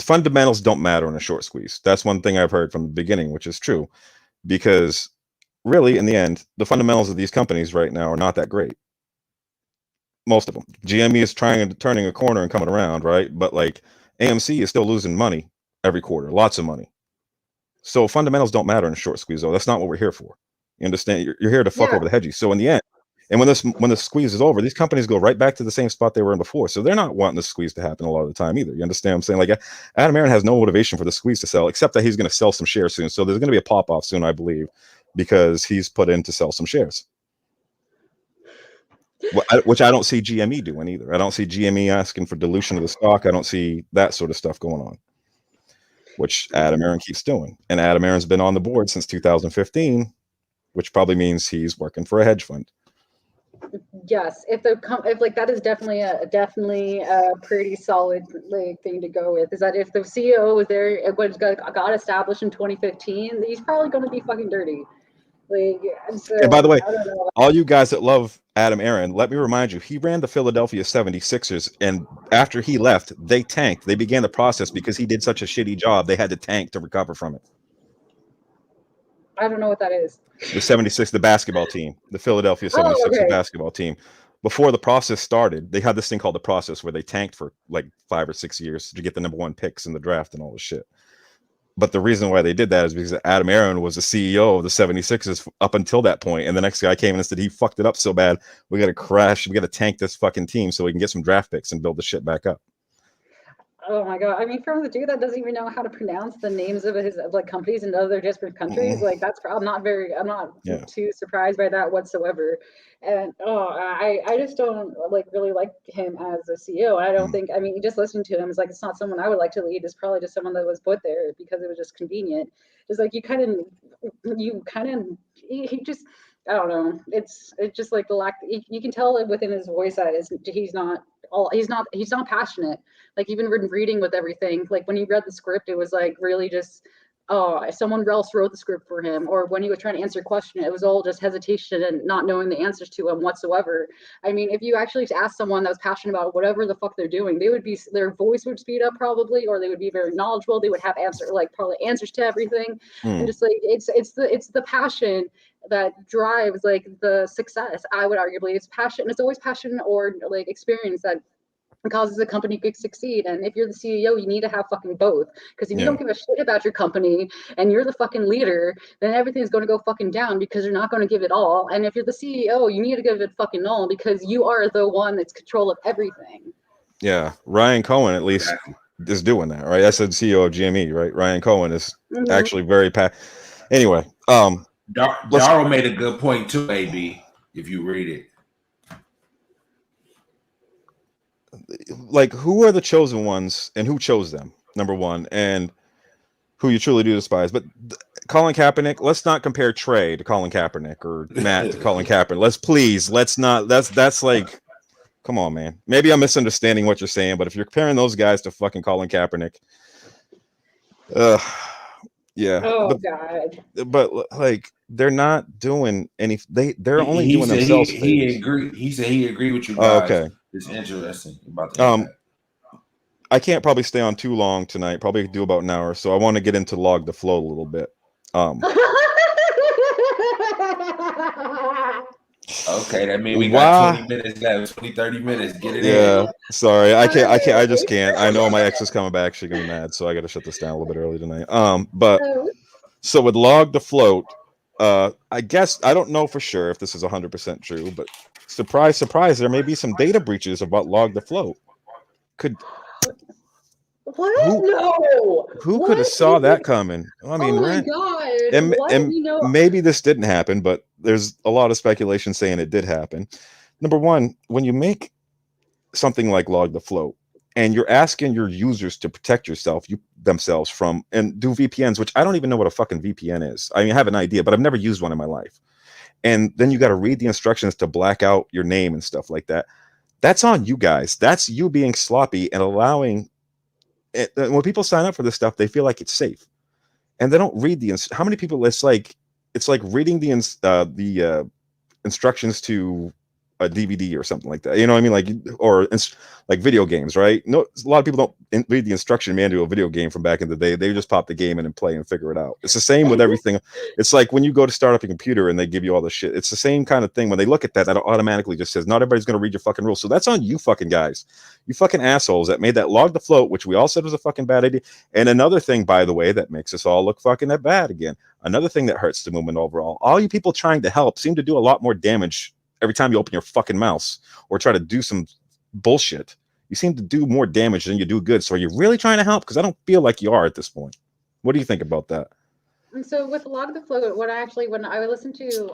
fundamentals don't matter in a short squeeze. That's one thing I've heard from the beginning, which is true, because really, in the end, the fundamentals of these companies right now are not that great. Most of them. GME is turning a corner and coming around, right? But like AMC is still losing money every quarter, lots of money. So fundamentals don't matter in a short squeeze, though. That's not what we're here for. You understand? You're here to fuck Yeah. over the hedgy. So in the end, and when the squeeze is over, these companies go right back to the same spot they were in before. So they're not wanting the squeeze to happen a lot of the time either. You understand what I'm saying? Like Adam Aaron has no motivation for the squeeze to sell, except that he's going to sell some shares soon. So there's going to be a pop off soon, I believe, because he's put in to sell some shares. Which I don't see GME doing either. I don't see GME asking for dilution of the stock. I don't see that sort of stuff going on, which Adam Aaron keeps doing. And Adam Aaron's been on the board since 2015, which probably means he's working for a hedge fund. Yes, if like that is definitely a pretty solid like thing to go with. Is that if the CEO was there, it got established in 2015, he's probably going to be fucking dirty. Like, so, and by the way, I don't know. all you guys that love Adam Aaron, let me remind you, he ran the Philadelphia 76ers, and after he left, they tanked. They began the process because he did such a shitty job. They had to tank to recover from it. I don't know what that is. The 76, the basketball team, the Philadelphia 76ers basketball team. Before the process started, they had this thing called the process where they tanked for like 5 or 6 years to get the number 1 picks in the draft and all this shit. But the reason why they did that is because Adam Aaron was the CEO of the 76ers up until that point. And the next guy came in and said, he fucked it up so bad. We got to crash. We got to tank this fucking team so we can get some draft picks and build the shit back up. Oh my god! I mean, from the dude that doesn't even know how to pronounce the names of his like companies in other different countries, like that's I'm not too surprised by that whatsoever. And I just don't like really like him as a CEO. I don't think. I mean, just listening to him is like it's not someone I would like to lead. It's probably just someone that was put there because it was just convenient. It's like he just. I don't know. It's just like the lack. You can tell within his voice that he's not passionate. Like even reading with everything. Like when he read the script, it was like really just someone else wrote the script for him. Or when he was trying to answer a question, it was all just hesitation and not knowing the answers to him whatsoever. I mean, if you actually ask someone that was passionate about whatever the fuck they're doing, their voice would speed up probably, or they would be very knowledgeable. They would have probably answers to everything. And just like it's the passion that drives like the success. I would arguably it's passion. It's always passion or like experience that causes a company to succeed. And if you're the CEO, you need to have fucking both. Because if you don't give a shit about your company and you're the fucking leader, then everything's going to go fucking down because you're not going to give it all. And if you're the CEO, you need to give it fucking all because you are the one that's control of everything. Yeah, Ryan Cohen at least is doing that, right? That's the CEO of GME, right? Ryan Cohen is actually very Anyway, Darryl made a good point too, AB, if you read it. Like, who are the chosen ones and who chose them? Number one, and who you truly do despise. But Colin Kaepernick, let's not compare Trey to Colin Kaepernick or Matt to Colin Kaepernick. Let's not. That's like, come on, man. Maybe I'm misunderstanding what you're saying, but if you're comparing those guys to fucking Colin Kaepernick, yeah. Oh God. But like, they're not doing any. They're only doing themselves. He agreed. He said he agreed with you guys. Okay. It's interesting about that. I can't probably stay on too long tonight. Probably do about an hour. So I want to get into Log the Float a little bit. Okay, that means we got 20 minutes left. 30 minutes. Get it in. Yeah. Sorry. I can't. I just can't. I know my ex is coming back. She's gonna be mad. So I gotta shut this down a little bit early tonight. But so with Log the Float, I guess I don't know for sure if this is 100% true, but surprise, surprise, there may be some data breaches about Log the Float. Who could have saw that coming? I mean, maybe this didn't happen, but there's a lot of speculation saying it did happen. Number one, when you make something like Log the Float and you're asking your users to protect themselves from and do VPNs, which I don't even know what a fucking VPN is. I mean, I have an idea, but I've never used one in my life. And then you got to read the instructions to black out your name and stuff like that. That's on you guys. That's you being sloppy and allowing it. When people sign up for this stuff, they feel like it's safe, and they don't read how many people? It's like reading the instructions to a DVD or something like that. You know what I mean? Like, or like video games, right? No, a lot of people don't read the instruction manual of a video game from back in the day. They just pop the game in and play and figure it out. It's the same with everything. It's like when you go to start up a computer and they give you all the shit. It's the same kind of thing. When they look at that, that automatically just says, not everybody's going to read your fucking rules. So that's on you fucking guys. You fucking assholes that made that log to float, which we all said was a fucking bad idea. And another thing, by the way, that makes us all look fucking that bad again. Another thing that hurts the movement overall. All you people trying to help seem to do a lot more damage every time you open your fucking mouse or try to do some bullshit. You seem to do more damage than you do good. So are you really trying to help? Because I don't feel like you are at this point. What do you think about that? So with Log the Float, when I listened to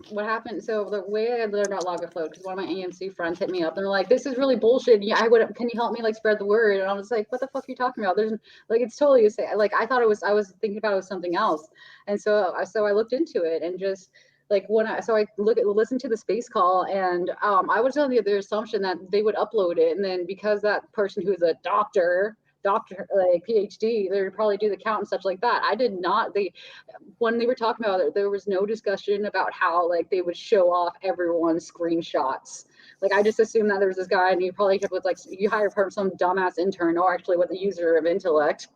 what happened, so the way I learned about Log the Float, because one of my AMC friends hit me up and they're like, "This is really bullshit. Yeah, can you help me like spread the word?" And I was like, "What the fuck are you talking about? There's like it's totally like I was thinking about it was something else." And so I looked into it and just like I listened to the space call and I was under the assumption that they would upload it, and then because that person who's a doctor like PhD, they would probably do the count and such like that. I did not. When they were talking about it, there was no discussion about how like they would show off everyone's screenshots. Like I just assumed that there was this guy and you probably kept with like you hired some dumbass intern or actually with the user of intellect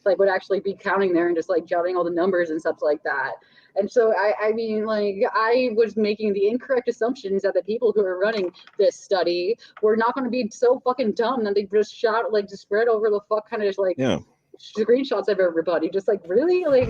like would actually be counting there and just like jotting all the numbers and stuff like that. And so I mean, like I was making the incorrect assumptions that the people who are running this study were not going to be so fucking dumb that they just just spread over the fuck kind of just like screenshots of everybody. Just like really, like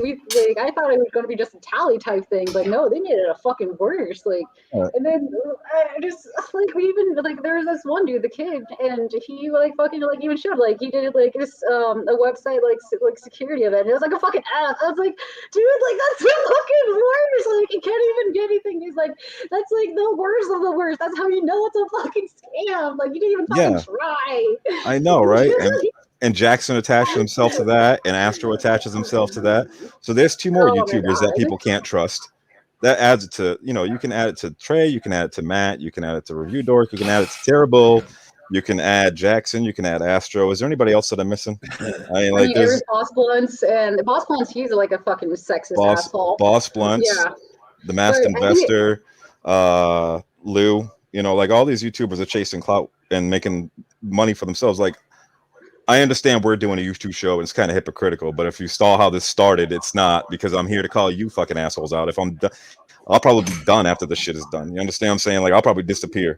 I thought it was going to be just a tally type thing, but no, they made it a fucking worse. Like, and then I just like we even like there was this one dude, the kid, and he like fucking like even showed like he did like this a website like security event. It was like a fucking ass. I was like, dude, like that's the fucking worst. Like you can't even get anything. He's like, that's like the worst of the worst. That's how you know it's a fucking scam. Like you didn't even fucking try. I know, right? And Jackson attached himself to that, and Astro attaches himself to that. So there's two more YouTubers that people can't trust. That adds it to, you can add it to Trey, you can add it to Matt, you can add it to Review Dork, you can add it to Terrible, you can add Jackson, you can add Astro. Is there anybody else that I'm missing? There's Boss Blunts, and Boss Blunts, he's like a fucking sexist asshole. Boss Blunts, The Masked Investor, Lou, like all these YouTubers are chasing clout and making money for themselves. Like, I understand we're doing a YouTube show and it's kind of hypocritical, but if you saw how this started, it's not, because I'm here to call you fucking assholes out. If I'm done, I'll probably be done after the shit is done. You understand what I'm saying? Like, I'll probably disappear.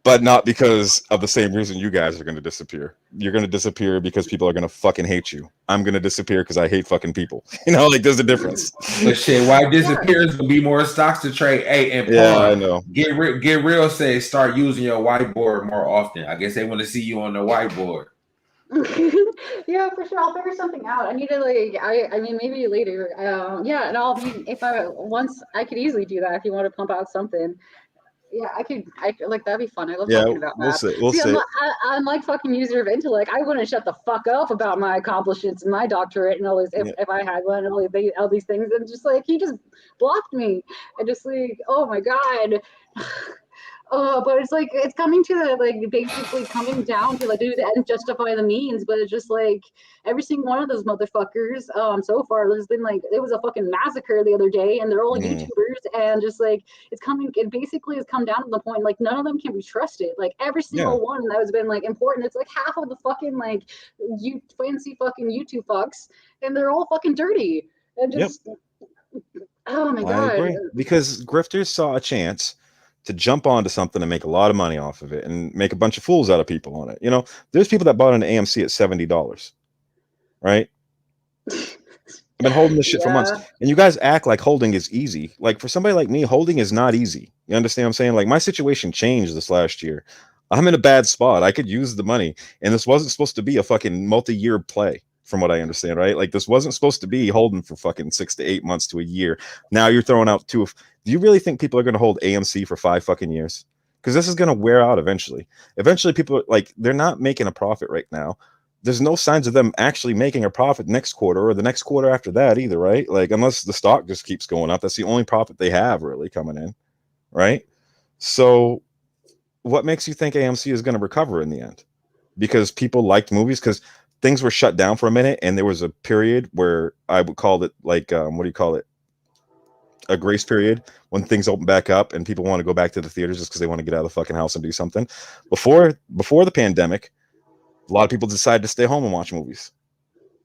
But not because of the same reason you guys are going to disappear. You're going to disappear because people are going to fucking hate you. I'm going to disappear because I hate fucking people. Like there's a difference. But shit, why disappears will be more stocks to trade. Hey, and Paul, I know. Get real. Say start using your whiteboard more often. I guess they want to see you on the whiteboard. Yeah, for sure. I'll figure something out. I need to I mean maybe later. Yeah, and once I could easily do that if you want to pump out something. Yeah, I could like that'd be fun. I love talking about that. We'll see. I'm like fucking user of intellect. I wouldn't shut the fuck up about my accomplishments and my doctorate and all these if I had one and all these things, and just like he just blocked me and just like, oh my god. But it's like it's coming to the like basically coming down to like do the end justify the means, but it's just like every single one of those motherfuckers so far there's been like it was a fucking massacre the other day and they're all YouTubers and just like it basically has come down to the point like none of them can be trusted. Like every single one that has been like important, it's like half of the fucking like you fancy fucking YouTube fucks and they're all fucking dirty and just oh my god. I agree. Because grifters saw a chance to jump onto something and make a lot of money off of it and make a bunch of fools out of people on it. There's people that bought an AMC at $70, right? I've been holding this shit for months, and you guys act like holding is easy. Like for somebody like me, holding is not easy. You understand what I'm saying? Like my situation changed this last year. I'm in a bad spot. I could use the money, and this wasn't supposed to be a fucking multi-year play. From what I understand, right? Like this wasn't supposed to be holding for fucking 6 to 8 months to a year. Now you're throwing out do you really think people are going to hold AMC for 5 fucking years? Because this is going to wear out eventually. Eventually people like they're not making a profit right now. There's no signs of them actually making a profit next quarter or the next quarter after that either, right? Like unless the stock just keeps going up, that's the only profit they have really coming in, right? So what makes you think AMC is going to recover in the end? Because people liked movies, because things were shut down for a minute, and there was a period where I would call it like what do you call it? a grace period when things open back up and people want to go back to the theaters just because they want to get out of the fucking house and do something. Before the pandemic, a lot of people decided to stay home and watch movies,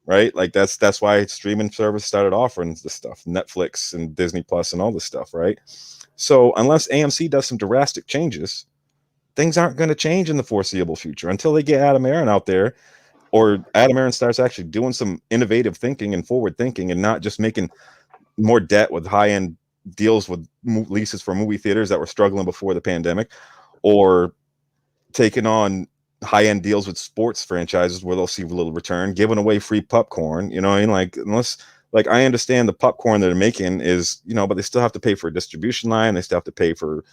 right? Like that's why streaming service started offering this stuff, Netflix and Disney Plus and all this stuff, right? So unless AMC does some drastic changes, things aren't going to change in the foreseeable future until they get Adam Aaron out there, or Adam Aaron starts actually doing some innovative thinking and forward thinking and not just making more debt with high-end deals with leases for movie theaters that were struggling before the pandemic, or taking on high-end deals with sports franchises where they'll see a little return, giving away free popcorn. You know what I mean? Like, unless, like, I understand the popcorn they're making is, you know, but they still have to pay for a distribution line. They still have to pay for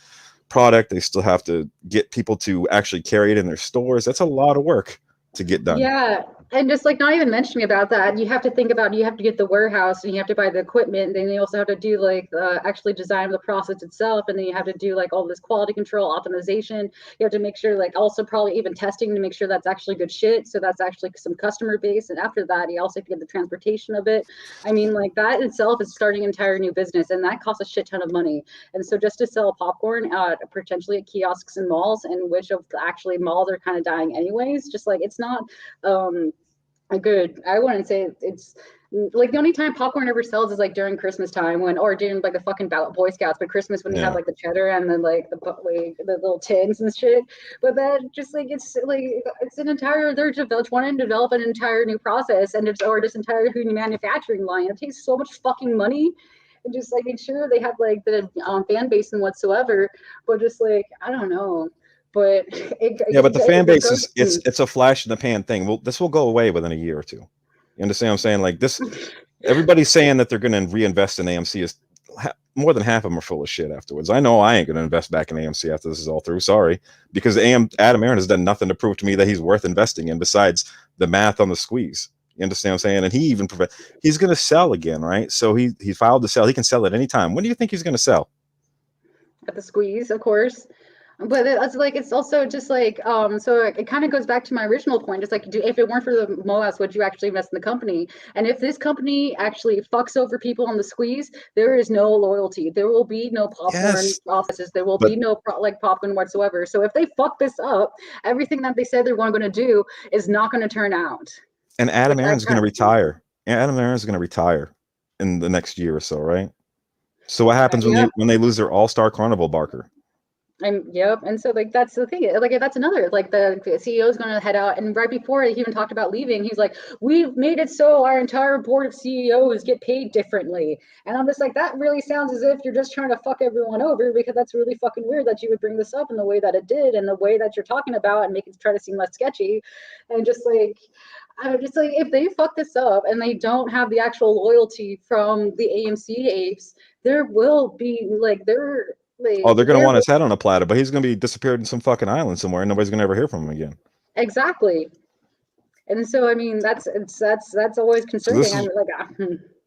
product. They still have to get people to actually carry it in their stores. That's a lot of work to get done. Yeah. And just like not even mentioning about that, you have to think about, you have to get the warehouse and you have to buy the equipment. And then you also have to do like actually design the process itself. And then you have to do like all this quality control, optimization. You have to make sure, like, also probably even testing to make sure that's actually good shit. So that's actually some customer base. And after that, you also have to get the transportation of it. I mean, like, that itself is starting an entire new business, and that costs a shit ton of money. And so just to sell popcorn potentially at kiosks and malls, and which of actually malls are kind of dying anyways, just like, it's not a good, I wouldn't say it's like, the only time popcorn ever sells is like during Christmas time, when, or during like the fucking Boy Scouts, but Christmas when you have like the cheddar and then like the little tins and shit. But that just like, it's an entire, they're wanting to develop an entire new process, and it's, or this entire new manufacturing line. It takes so much fucking money. And just like, make sure they have like the fan base and whatsoever, but just like, I don't know. But but the fan base is, it's a flash in the pan thing. Well, this will go away within a year or two. You understand what I'm saying? Like, this, everybody's saying that they're going to reinvest in AMC. Is more than half of them are full of shit afterwards. I know I ain't going to invest back in AMC after this is all through. Sorry, because Adam Aaron has done nothing to prove to me that he's worth investing in besides the math on the squeeze. You understand what I'm saying? And he even he's going to sell again, right? So he filed to sell. He can sell at any time. When do you think he's going to sell? At the squeeze, of course. But it's like, it's also just like, so it kind of goes back to my original point. It's like, if it weren't for the MOAS, would you actually invest in the company? And if this company actually fucks over people on the squeeze, there is no loyalty. There will be no popcorn offices. There will be no popcorn whatsoever. So if they fuck this up, everything that they said they're going to do is not going to turn out. And Adam Aaron's going to retire. Adam Aaron's going to retire in the next year or so, right? So what happens when they lose their all-star carnival barker? And so like, that's the thing, like, that's another, like, the CEO is going to head out, and right before he even talked about leaving, he's like, we've made it so our entire board of CEOs get paid differently. And I'm just like, that really sounds as if you're just trying to fuck everyone over, because that's really fucking weird that you would bring this up in the way that it did, and the way that you're talking about, and make it try to seem less sketchy. And just like, I'm just like, if they fuck this up and they don't have the actual loyalty from the AMC apes, there will be like, they're going to want his head on a platter, but he's going to be disappeared in some fucking island somewhere, and nobody's going to ever hear from him again. Exactly. And so, I mean, that's always concerning.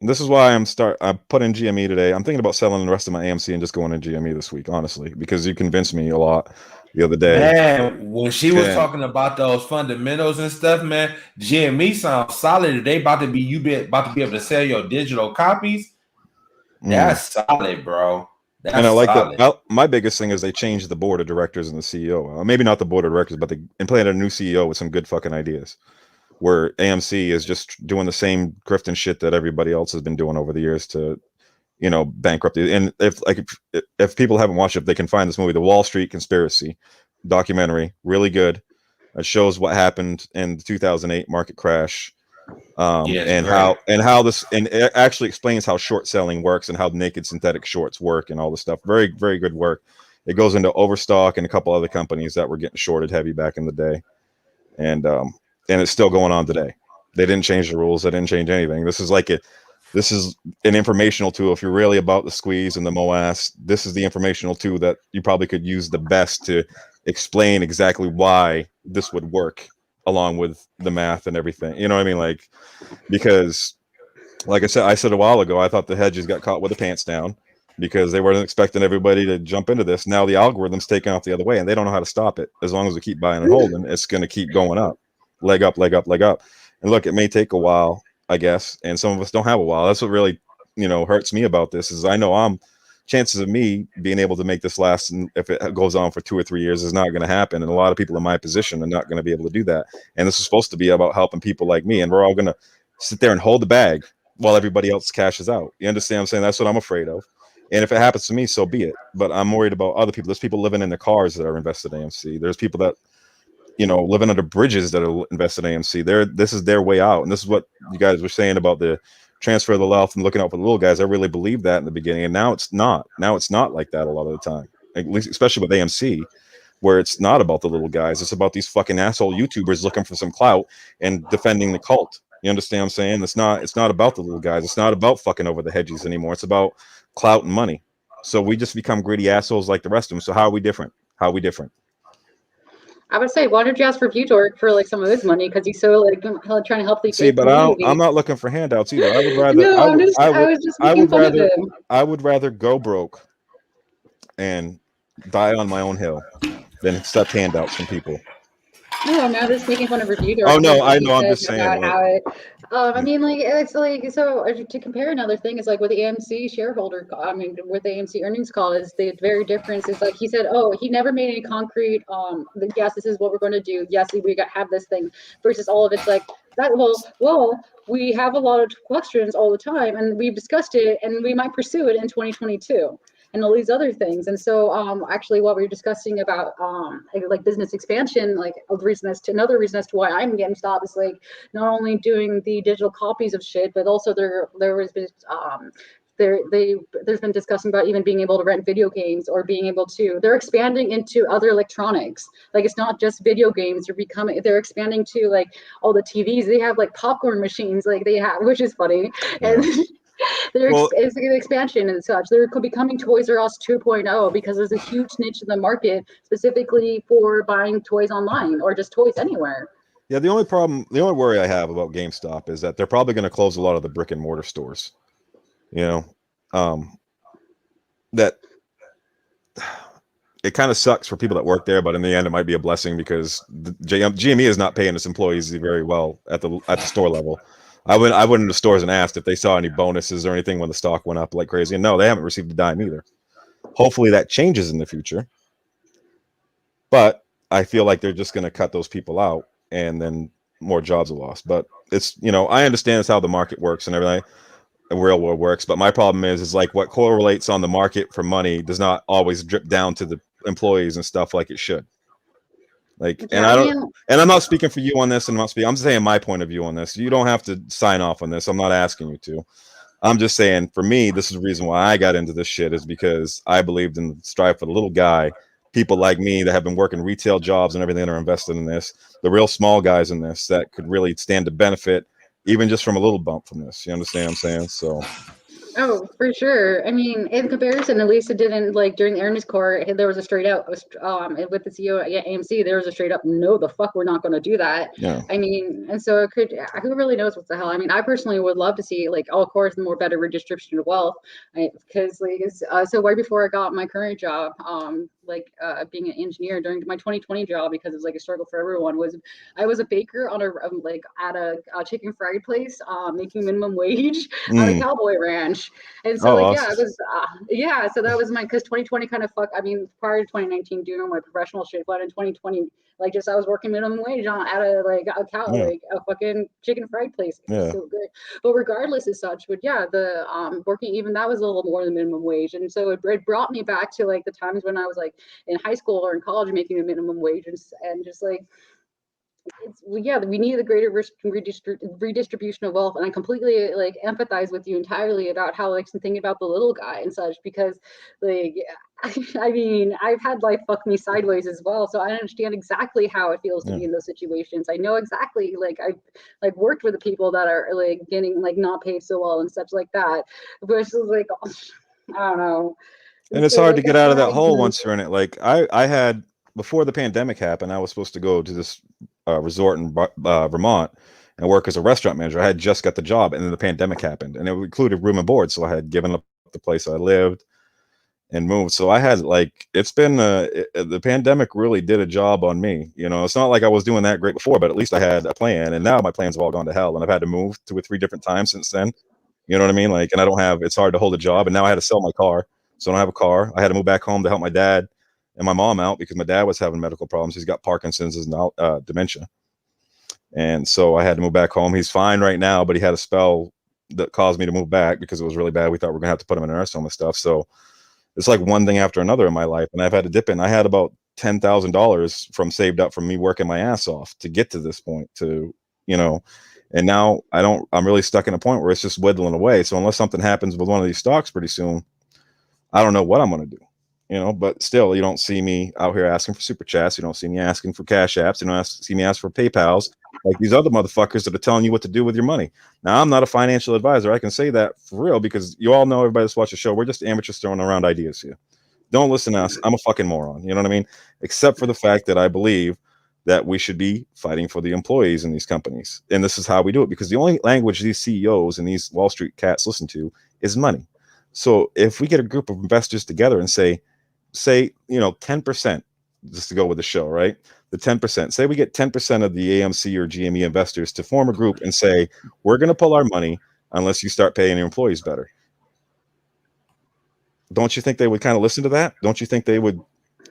This is why I put in GME today. I'm thinking about selling the rest of my AMC and just going to GME this week, honestly, because you convinced me a lot the other day. Man, when she was talking about those fundamentals and stuff, man, GME sounds solid. They about to be about to be able to sell your digital copies. That's solid, bro. That's and I like that. My biggest thing is they changed the board of directors and the CEO. Maybe not the board of directors, but they implanted a new CEO with some good fucking ideas. Where AMC is just doing the same grifting shit that everybody else has been doing over the years to, you know, bankrupt it. And if people haven't watched it, they can find this movie, The Wall Street Conspiracy documentary, really good. It shows what happened in the 2008 market crash. How this, and it actually explains how short selling works and how naked synthetic shorts work and all this stuff. Very, very good work. It goes into Overstock and a couple other companies that were getting shorted heavy back in the day, and it's still going on today. They didn't change the rules. They didn't change anything. This is an informational tool. If you're really about the squeeze and the MOAS, this is the informational tool that you probably could use the best to explain exactly why this would work, along with the math and everything. You know what I mean? Like, because like I said a while ago, I thought the hedges got caught with the pants down because they weren't expecting everybody to jump into this. Now the algorithm's taking off the other way, and they don't know how to stop it. As long as we keep buying and holding, it's going to keep going up, leg up, leg up, leg up. And look, it may take a while, I guess, and some of us don't have a while. That's what really hurts me about this is I know chances of me being able to make this last, and if it goes on for 2 or 3 years, is not going to happen. And a lot of people in my position are not going to be able to do that. And this is supposed to be about helping people like me. And we're all going to sit there and hold the bag while everybody else cashes out. You understand what I'm saying? That's what I'm afraid of. And if it happens to me, so be it. But I'm worried about other people. There's people living in their cars that are invested in AMC. There's people that, living under bridges that are invested in AMC. This is their way out. And this is what you guys were saying about the transfer of the wealth and looking out for the little guys. I really believed that in the beginning, and now it's not. Now it's not like that a lot of the time, at least, especially with AMC, where it's not about the little guys. It's about these fucking asshole YouTubers looking for some clout and defending the cult. You understand what I'm saying? It's not about the little guys. It's not about fucking over the hedges anymore. It's about clout and money. So we just become greedy assholes like the rest of them. So how are we different? I would say, why don't you ask for Vutork for like some of his money, because he's so like trying to help the community. I'm not looking for handouts either. I would rather. No, I was just making fun of him. I would rather go broke and die on my own hill than accept handouts from people. No, I'm not just making fun of Vutork. Oh no, I know. I'm just saying. I mean, like, it's like, so to compare another thing is like with the AMC shareholder, with the AMC earnings call is the very difference is like he said, oh, he never made any concrete, yes, this is what we're going to do. Yes, we have this thing versus all of it's like that. Well, we have a lot of questions all the time and we've discussed it and we might pursue it in 2022. And all these other things. And so actually what we were discussing about like business expansion, like another reason as to why I'm GameStop is like not only doing the digital copies of shit, but also there's been discussing about even being able to rent video games or being able to, they're expanding into other electronics. Like it's not just video games, they're expanding to like all the TVs. They have like popcorn machines, like they have, which is funny. Yeah. And it's an expansion and such. They're becoming Toys R Us 2.0 because there's a huge niche in the market specifically for buying toys online or just toys anywhere. Yeah, the only worry I have about GameStop is that they're probably going to close a lot of the brick and mortar stores. That it kind of sucks for people that work there, but in the end, it might be a blessing because the GME is not paying its employees very well at the store level. I went into the stores and asked if they saw any bonuses or anything when the stock went up like crazy. And no, they haven't received a dime either. Hopefully that changes in the future. But I feel like they're just going to cut those people out and then more jobs are lost. But it's, I understand it's how the market works and everything, the real world works. But my problem is like what correlates on the market for money does not always drip down to the employees and stuff like it should. Like, and I'm not speaking for you on this, and I'm saying my point of view on this. You don't have to sign off on this. I'm not asking you to. I'm just saying, for me, this is the reason why I got into this shit is because I believed in the strive for the little guy. People like me that have been working retail jobs and everything that are invested in this, the real small guys in this that could really stand to benefit, even just from a little bump from this. You understand what I'm saying? So. Oh, for sure. I mean, in comparison, at least it didn't like during the earnings call, there was a straight out with the CEO at AMC, there was a straight up, no, the fuck, we're not going to do that. Yeah. I mean, and so who really knows what the hell? I mean, I personally would love to see like, of course, more better redistribution of wealth, because so right before I got my current job, being an engineer during my 2020 job, because it was like a struggle for everyone, I was a baker on at a chicken fried place, making minimum wage on a cowboy ranch. And so awesome. So that was because 2020 kind of prior to 2019 doing all my professional shit, but in 2020 I was working minimum wage at a fucking chicken fried place. So good. But regardless as such, the working, even that was a little more than minimum wage. And so it brought me back to like the times when I was like in high school or in college making a minimum wage and just like, we need the greater redistribution of wealth, and I completely empathize with you entirely about how thinking about the little guy and such, because I mean, I've had life fuck me sideways as well, so I understand exactly how it feels to be in those situations. I know exactly, I've worked with the people that are getting not paid so well and such like that, versus I don't know. And it's hard to get out of that hole once you're in it. I had, before the pandemic happened, I was supposed to go to this resort in Vermont and work as a restaurant manager. I had just got the job, and then the pandemic happened, and it included room and board. So I had given up the place I lived and moved. So I had it's been the pandemic really did a job on me. It's not like I was doing that great before, but at least I had a plan. And now my plans have all gone to hell, and I've had to move 2 or 3 different times since then. You know what I mean? Like, and I don't have. It's hard to hold a job, and now I had to sell my car, so I don't have a car. I had to move back home to help my dad and my mom out because my dad was having medical problems. He's got Parkinson's and dementia, and so I had to move back home. He's fine right now, but he had a spell that caused me to move back because it was really bad. We thought we were gonna have to put him in a nursing home and stuff. So it's like one thing after another in my life, and I've had to dip in. I had about $10,000 from saved up from me working my ass off to get to this point. And now I'm really stuck in a point where it's just whittling away. So unless something happens with one of these stocks pretty soon, I don't know what I'm gonna do. But still, you don't see me out here asking for super chats. You don't see me asking for cash apps. You don't see me ask for PayPals like these other motherfuckers that are telling you what to do with your money. Now, I'm not a financial advisor. I can say that for real because you all know, everybody that's watched the show, we're just amateurs throwing around ideas here. Don't listen to us. I'm a fucking moron. You know what I mean? Except for the fact that I believe that we should be fighting for the employees in these companies. And this is how we do it, because the only language these CEOs and these Wall Street cats listen to is money. So if we get a group of investors together and say 10%, just to go with the show, right? The 10%, say we get 10% of the AMC or GME investors to form a group and say, we're going to pull our money unless you start paying your employees better. Don't you think they would kind of listen to that? Don't you think they would,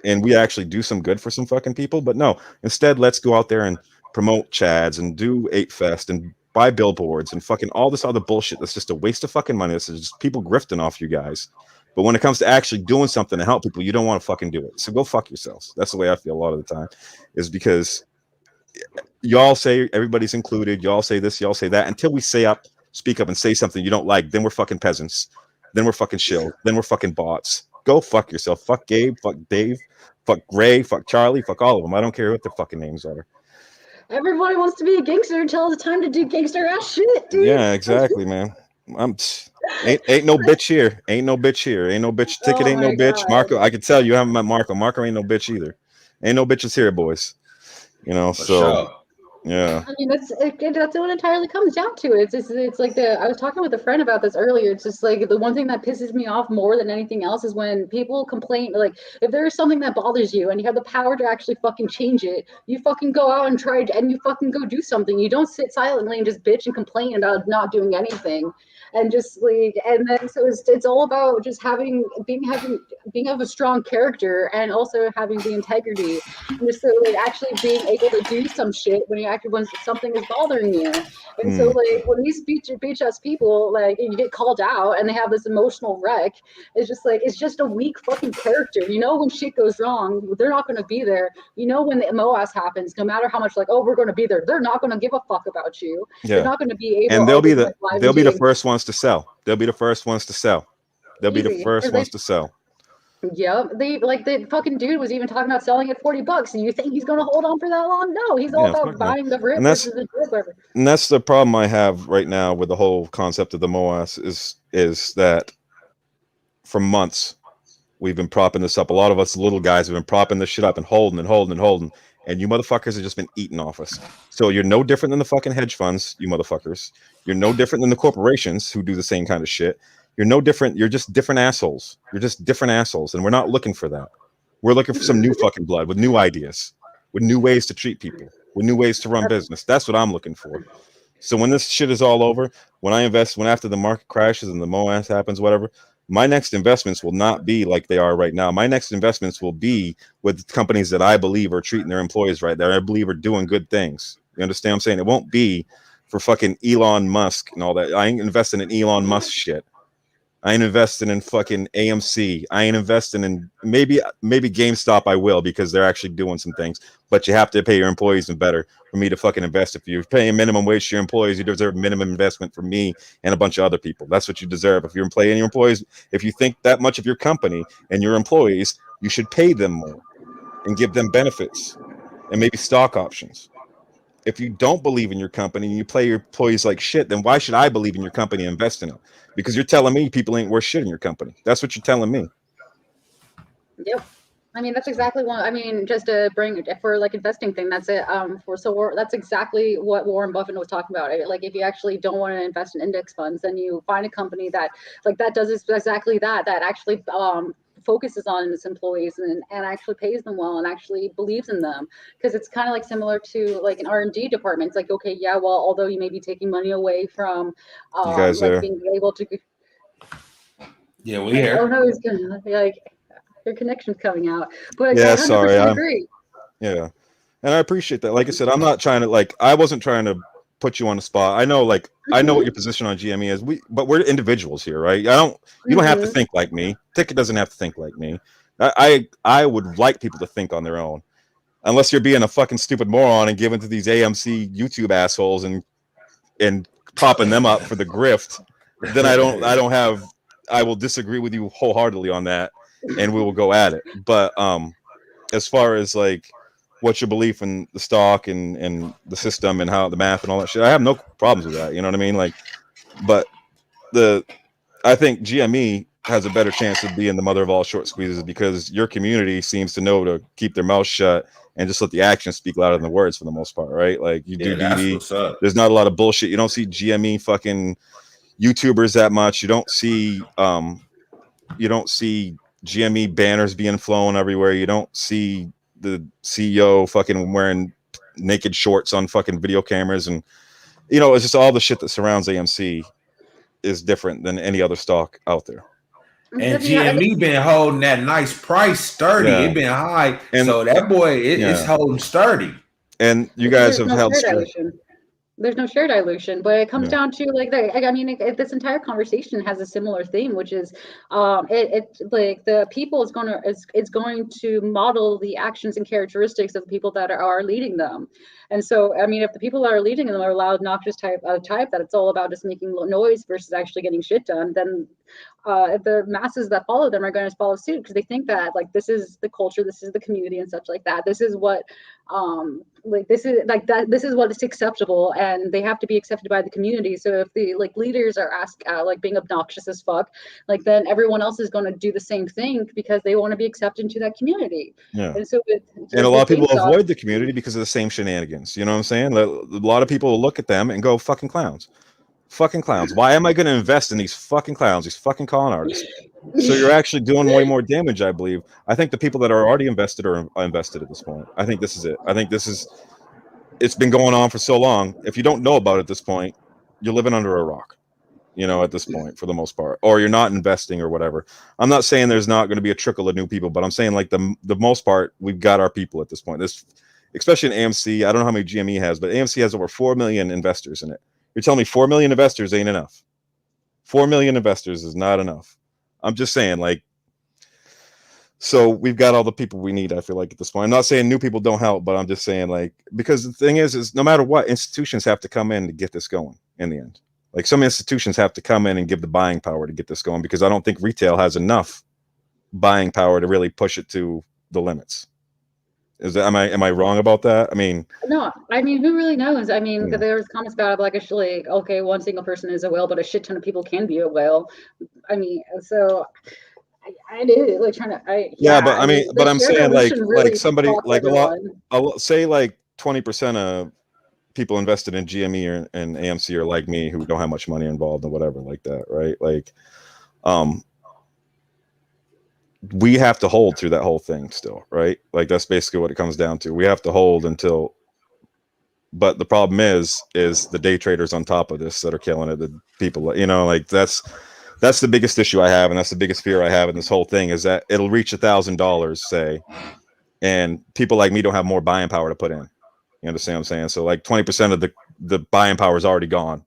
and we actually do some good for some fucking people? But no, instead, let's go out there and promote Chads and do 8Fest and buy billboards and fucking all this other bullshit. That's just a waste of fucking money. This is just people grifting off you guys. But when it comes to actually doing something to help people, you don't want to fucking do it. So go fuck yourselves. That's the way I feel a lot of the time, is because y'all say everybody's included. Y'all say this, y'all say that. Until we speak up and say something you don't like, then we're fucking peasants. Then we're fucking shill. Then we're fucking bots. Go fuck yourself. Fuck Gabe. Fuck Dave. Fuck Ray. Fuck Charlie. Fuck all of them. I don't care what their fucking names are. Everybody wants to be a gangster until it's time to do gangster ass shit, dude. Yeah, exactly, man. Ain't no bitch here. Ain't no bitch here. Ain't no bitch ticket. Ain't no bitch. God. Marco, I can tell you haven't met Marco. Marco ain't no bitch either. Ain't no bitches here, boys. So sure. Yeah. I mean, that's what it entirely comes down to. It's like I was talking with a friend about this earlier. It's just like the one thing that pisses me off more than anything else is when people complain, like if there is something that bothers you and you have the power to actually fucking change it, you fucking go out and try and you fucking go do something. You don't sit silently and just bitch and complain about not doing anything. And just like, and then so it's all about just being of a strong character and also having the integrity, and just so like actually being able to do some shit when something is bothering you. And so like when these beach ass people, like you get called out and they have this emotional wreck, it's just a weak fucking character. When shit goes wrong, they're not going to be there. When the MOS happens, no matter how much like, oh, we're going to be there, they're not going to give a fuck about you. Yeah. They're not going to be able. And they'll be the first ones to sell. They'll be the first ones to sell. They'll be the first ones to sell. Yeah, the fucking dude was even talking about selling at $40. And you think he's going to hold on for that long? No, he's all about buying the rip versus the drip. And that's the problem I have right now with the whole concept of the MOAS is that for months we've been propping this up. A lot of us little guys have been propping this shit up and holding. And you motherfuckers have just been eating off us. So you're no different than the fucking hedge funds, you motherfuckers. You're no different than the corporations who do the same kind of shit. You're no different. You're just different assholes. You're just different assholes. And we're not looking for that. We're looking for some new fucking blood with new ideas, with new ways to treat people, with new ways to run business. That's what I'm looking for. So when this shit is all over, when after the market crashes and the MOAS happens, whatever, my next investments will not be like they are right now. My next investments will be with companies that I believe are treating their employees right, that I believe are doing good things. You understand what I'm saying? It won't be for fucking Elon Musk and all that. I ain't investing in Elon Musk shit. I ain't investing in fucking AMC. I ain't investing in maybe GameStop. I will, because they're actually doing some things. But you have to pay your employees and better for me to fucking invest. If you're paying minimum wage to your employees, you deserve minimum investment from me and a bunch of other people. That's what you deserve. If you're paying your employees, if you think that much of your company and your employees, you should pay them more and give them benefits and maybe stock options. If you don't believe in your company and you play your employees like shit, then why should I believe in your company and invest in it? Because you're telling me people ain't worth shit in your company. That's what you're telling me. Yep. I mean, that's exactly what, just to bring for like investing thing, that's it. That's exactly what Warren Buffett was talking about. Like, if you actually don't want to invest in index funds, then you find a company that does exactly that actually focuses on its employees and actually pays them well and actually believes in them, because it's kind of like similar to like an R&D department. It's like, okay, yeah, well, although you may be taking money away from You guys like there? being able to Yeah, we oh here. no, it's gonna like your connection's coming out, but Yeah, I 100% sorry. agree. Yeah. And I appreciate that. Like I said, I'm not trying to like I wasn't trying to put you on the spot. I know I know what your position on GME is. But we're individuals here, right? You don't have to think like me. Ticket doesn't have to think like me. I would like people to think on their own. Unless you're being a fucking stupid moron and giving to these AMC YouTube assholes and popping them up for the grift, then I will disagree with you wholeheartedly on that, and we will go at it. But as far as like what's your belief in the stock and the system and how the math and all that shit, I have no problems with that. You know what I mean? Like, but I think GME has a better chance of being the mother of all short squeezes because your community seems to know to keep their mouth shut and just let the actions speak louder than the words for the most part, right? Like you do DD. There's not a lot of bullshit. You don't see GME fucking YouTubers that much. You don't see GME banners being flown everywhere. You don't see the CEO fucking wearing naked shorts on fucking video cameras, and it's just all the shit that surrounds AMC is different than any other stock out there. And GME been holding that nice price sturdy. Yeah. It been high, and so that boy is holding sturdy. And you guys have held there's no share dilution, but it comes down to like this entire conversation has a similar theme, which is it like the people is going to model the actions and characteristics of the people that are leading them. And so, I mean, if the people that are leading them are loud, obnoxious type that it's all about just making noise versus actually getting shit done, then the masses that follow them are going to follow suit because they think that like this is the culture, this is the community and such like that. This is what this is what is acceptable, and they have to be accepted by the community. So if the leaders are being obnoxious as fuck, then everyone else is going to do the same thing because they want to be accepted into that community. Yeah. And so a lot of people avoid the community because of the same shenanigans. You know what I'm saying? A lot of people will look at them and go, fucking clowns. Fucking clowns. Why am I going to invest in these fucking clowns, these fucking con artists? So you're actually doing way more damage, I believe. I think the people that are already invested are invested at this point. I think this is it. I think it's been going on for so long. If you don't know about it at this point, you're living under a rock, at this point for the most part, or you're not investing or whatever. I'm not saying there's not going to be a trickle of new people, but I'm saying like the most part, we've got our people at this point. This, especially in AMC, I don't know how many GME has, but AMC has over 4 million investors in it. You're telling me 4 million investors ain't enough. 4 million investors is not enough. I'm just saying, so we've got all the people we need, I feel like, at this point. I'm not saying new people don't help, but I'm just saying, because the thing is no matter what, institutions have to come in to get this going in the end. Like, some institutions have to come in and give the buying power to get this going, because I don't think retail has enough buying power to really push it to the limits. Am I wrong about that? I mean, no. I mean, who really knows? I mean, there's comments about okay, one single person is a whale, but a shit ton of people can be a whale. I mean, so I did trying to. But I mean, but I'm saying really somebody say 20% of people invested in GME and AMC are like me, who don't have much money involved and whatever like that, right? We have to hold through that whole thing still, right? That's basically what it comes down to. We have to hold until, but the problem is the day traders on top of this that are killing it. The people, that's the biggest issue I have, and that's the biggest fear I have in this whole thing, is that it'll reach $1,000, say, and people like me don't have more buying power to put in. You understand what I'm saying? So 20% of the buying power is already gone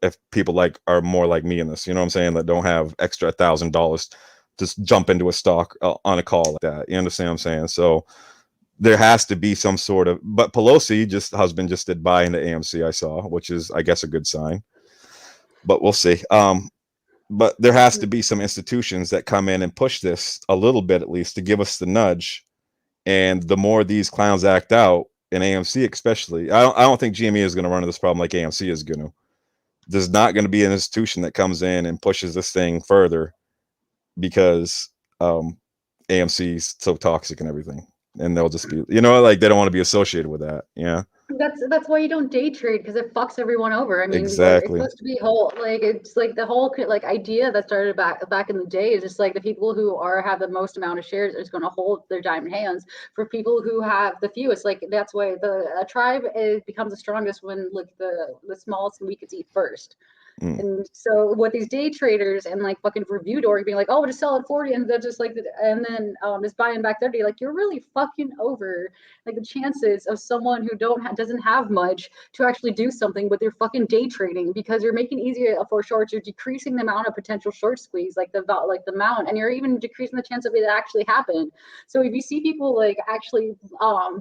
if people are more like me in this. You know what I'm saying? That don't have extra $1,000 just jump into a stock on a call like that. You understand what I'm saying? So there has to be some sort of, but Pelosi husband just did buy into AMC, I saw, which is, I guess, a good sign, but we'll see. But there has to be some institutions that come in and push this a little bit, at least, to give us the nudge. And the more these clowns act out, in AMC especially, I don't think GME is going to run into this problem like AMC is going to. There's not going to be an institution that comes in and pushes this thing further, because AMC's so toxic and everything, and they'll just be, they don't want to be associated with that. Yeah. That's why you don't day trade, because it fucks everyone over. I mean, it's Exactly. supposed to be whole, like it's like the whole like idea that started back in the day is just like the people who have the most amount of shares is going to hold their diamond hands for people who have the fewest. Like that's why a tribe becomes the strongest when like the smallest and weakest eat first. Mm. And so what these day traders and like fucking Reviewdork being like, oh, just sell at 40 and they're just like, and then just buying back 30, like you're really fucking over like the chances of someone who doesn't have much to actually do something with your fucking day trading, because you're making easier for shorts. You're decreasing the amount of potential short squeeze, like the amount, and you're even decreasing the chance of it actually happen. So if you see people like actually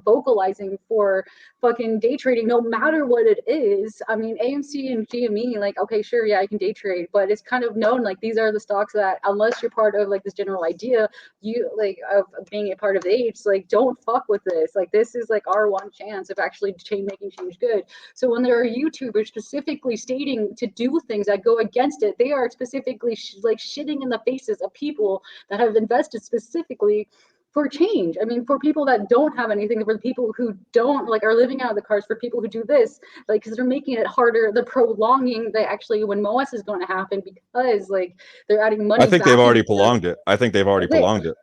vocalizing for fucking day trading, no matter what it is. I mean, AMC and GME, like, okay, sure, yeah, I can day trade, but it's kind of known like these are the stocks that, unless you're part of like this general idea, you like of being a part of the apes, like, don't fuck with this. Like, this is like our one chance of actually making change good. So when there are YouTubers specifically stating to do things that go against it, they are specifically like shitting in the faces of people that have invested specifically for change. I mean, for people that don't have anything, for the people who don't like are living out of the cards, for people who do this, like, because they're making it harder, the prolonging the actually when MOS is going to happen, because like they're adding money I think they've back already into prolonged it. I think they've already prolonged it.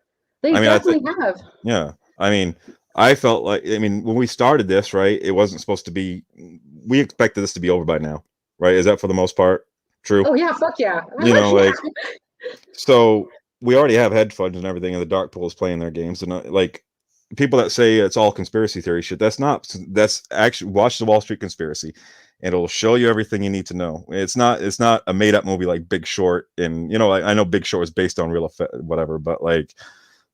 they I mean, I think, definitely have. yeah. I mean, I felt like, I mean, when we started this, right, it wasn't supposed to be, we expected this to be over by now, right? Is that for the most part true? Oh yeah, fuck yeah. You know, Yeah. like, so we already have hedge funds and everything, and the dark pools playing their games. And like, people that say it's all conspiracy theory shit, that's not. That's actually, watch the Wall Street Conspiracy, and it'll show you everything you need to know. It's not a made up movie like Big Short, and you know, like, I know Big Short is based on real whatever, but like,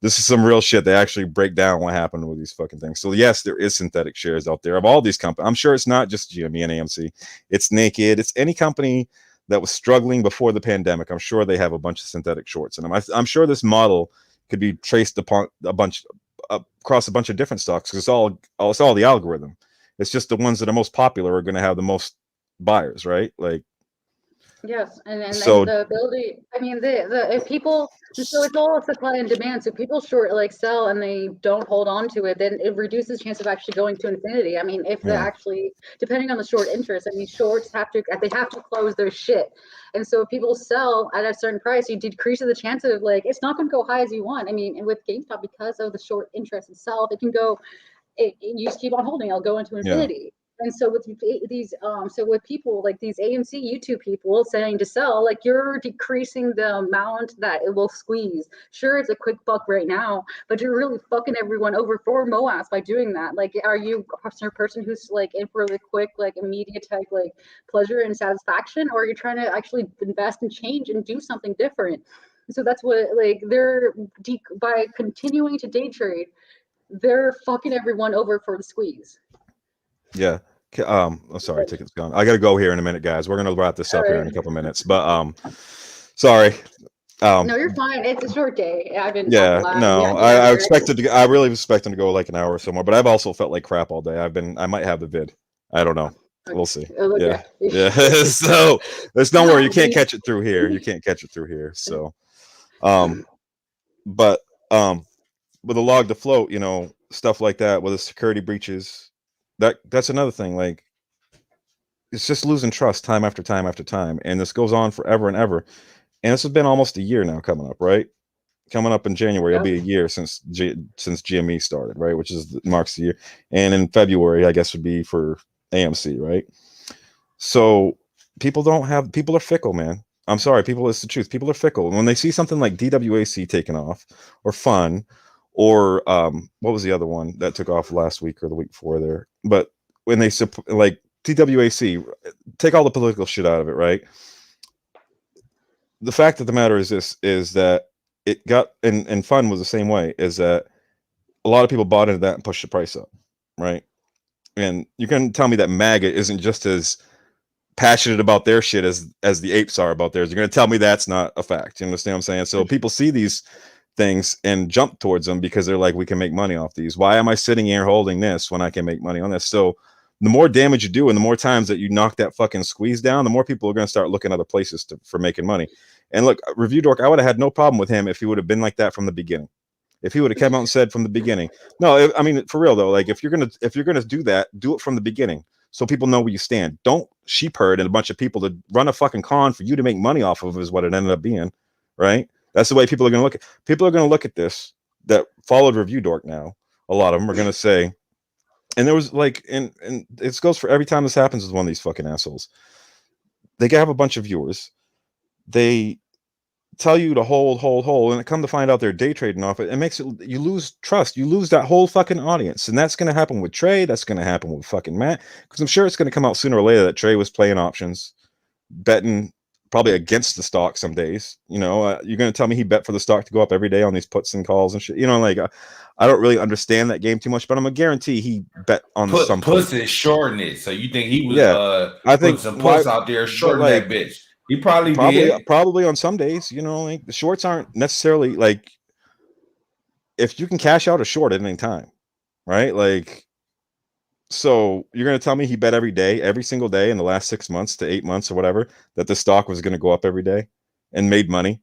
this is some real shit. They actually break down what happened with these fucking things. So yes, there is synthetic shares out there of all these companies. I'm sure it's not just GME and AMC. It's Naked. It's any company that was struggling before the pandemic. I'm sure they have a bunch of synthetic shorts in them. I'm sure this model could be traced upon across a bunch of different stocks, because it's all the algorithm. It's just the ones that are most popular are going to have the most buyers, right? Like, Yes, and so the ability. I mean, the if people, so it's all supply and demand. So people short like sell and they don't hold on to it, then it reduces chance of actually going to infinity. I mean, if they yeah, actually, depending on the short interest, I mean, shorts they have to close their shit, and so if people sell at a certain price, you decrease the chance of like it's not going to go high as you want. I mean, and with GameStop, because of the short interest itself, it can go. You just keep on holding. I'll go into yeah. infinity. And so with these, so with people like these AMC YouTube people saying to sell, like you're decreasing the amount that it will squeeze. Sure, it's a quick buck right now, but you're really fucking everyone over for MOAS by doing that. Like, are you a person who's like in for the quick, like immediate type, like pleasure and satisfaction, or are you trying to actually invest and change and do something different? So that's what like they're by continuing to day trade, they're fucking everyone over for the squeeze. Yeah. I'm sorry, ticket's gone. I gotta go here in a minute, guys. We're gonna wrap this up here in a couple minutes. But sorry. No, you're fine. It's a short day. I've been Yeah, no, yeah, I expected to. I really was expecting to go like an hour or so more, but I've also felt like crap all day. I might have the vid. I don't know. We'll see. Yeah, yeah. So don't worry. You can't catch it through here. You can't catch it through here. So, but with a log to float, you know, stuff like that, with the security breaches, that's another thing. Like, it's just losing trust time after time after time, and this goes on forever and ever. And this has been almost a year now coming up, right? Coming up in January, it'll be a year since GME started, right? Which marks the year. And in February, I guess, would be for AMC, right? So people are fickle, man. I'm sorry, it's the truth. People are fickle. When they see something like DWAC taking off, or Fun, or what was the other one that took off last week or the week before there? But when they like DWAC, take all the political shit out of it, right? The fact of the matter is this, is that it got, and Fun was the same way, is that a lot of people bought into that and pushed the price up, right? And you can tell me that MAGA isn't just as passionate about their shit as the apes are about theirs. You're going to tell me that's not a fact. You understand what I'm saying? So people see these things and jump towards them because they're like, we can make money off these. Why am I sitting here holding this when I can make money on this? So the more damage you do and the more times that you knock that fucking squeeze down, the more people are going to start looking other places for making money. And look, Reviewdork, I would have had no problem with him if he would have been like that from the beginning. If he would have come out and said from the beginning, no, I mean, for real though, like if you're gonna do that, do it from the beginning so people know where you stand. Don't sheep herd and a bunch of people to run a fucking con for you to make money off of is what it ended up being, right? That's the way people are gonna look at. People are gonna look at this that followed Review Dork now. A lot of them are gonna say, and there was like, and it goes for every time this happens with one of these fucking assholes. They have a bunch of viewers. They tell you to hold, and come to find out they're day trading off it. It makes it, you lose trust. You lose that whole fucking audience, and that's going to happen with Trey. That's going to happen with fucking Matt, because I'm sure it's going to come out sooner or later that Trey was playing options, betting probably against the stock some days. You know, you're going to tell me he bet for the stock to go up every day on these puts and calls and shit. You know, like I don't really understand that game too much, but I'm gonna guarantee he bet on some puts and shorting it. So you think he was? I think some puts out there shorting that bitch. He probably did. Probably on some days, you know, like the shorts aren't necessarily like if you can cash out a short at any time, right? Like, so you're going to tell me he bet every day, every single day in the last 6 months to 8 months or whatever, that the stock was going to go up every day and made money.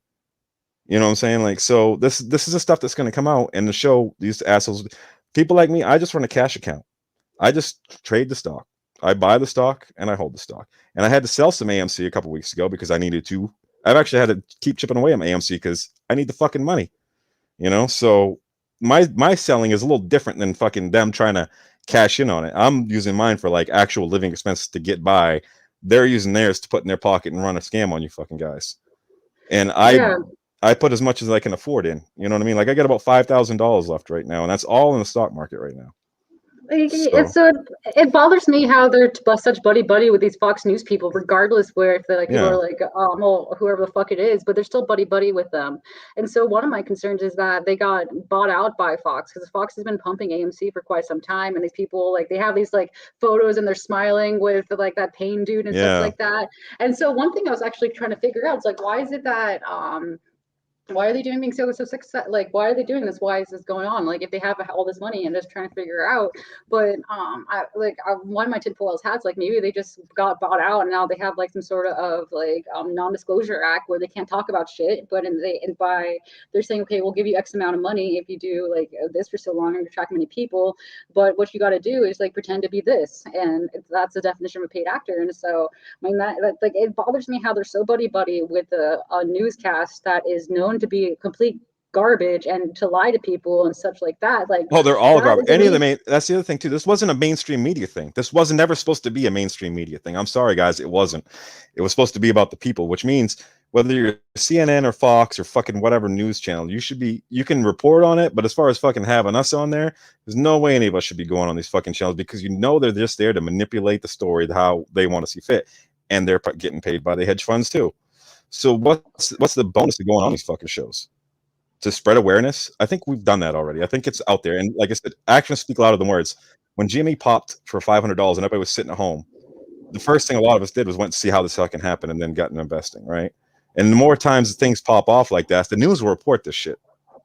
You know what I'm saying? Like, so this is the stuff that's going to come out and to show these assholes, people like me. I just run a cash account. I just trade the stock. I buy the stock and I hold the stock. And I had to sell some AMC a couple weeks ago because I needed to. I've actually had to keep chipping away on my AMC because I need the fucking money. You know, so my selling is a little different than fucking them trying to cash in on it. I'm using mine for like actual living expenses to get by. They're using theirs to put in their pocket and run a scam on you fucking guys. And I put as much as I can afford in. You know what I mean? Like I got about $5,000 left right now, and that's all in the stock market right now. So it bothers me how they're such buddy with these Fox News people, regardless where if they're like people are like, well, whoever the fuck it is, but they're still buddy with them. And so one of my concerns is that they got bought out by Fox because Fox has been pumping AMC for quite some time, and these people like they have these like photos and they're smiling with like that pain dude and stuff like that. And so one thing I was actually trying to figure out is like, why is it that why are they doing so success? Like, why are they doing this? Why is this going on? Like, if they have all this money and just trying to figure out, but one of my tinfoil hats, like maybe they just got bought out and now they have like some sort of like non-disclosure act where they can't talk about shit. But they're saying, okay, we'll give you X amount of money if you do like this for so long and attract many people. But what you got to do is like pretend to be this, and that's the definition of a paid actor. And so, I mean, that like it bothers me how they're so buddy with a newscast that is known to be complete garbage and to lie to people and such like that. Like, oh, they're all garbage. Any of the main, that's the other thing too. This wasn't a mainstream media thing. This wasn't never supposed to be a mainstream media thing. I'm sorry, guys, it wasn't. It was supposed to be about the people, which means whether you're CNN or Fox or fucking whatever news channel, you can report on it. But as far as fucking having us on there, there's no way any of us should be going on these fucking channels because you know they're just there to manipulate the story how they want to see fit, and they're getting paid by the hedge funds too. So what's the bonus of going on these fucking shows? To spread awareness? I think we've done that already. I think it's out there. And like I said, actions speak louder than words. When GME popped for $500 and everybody was sitting at home, the first thing a lot of us did was went to see how this fucking happened and then got into investing, right? And the more times things pop off like that, the news will report this shit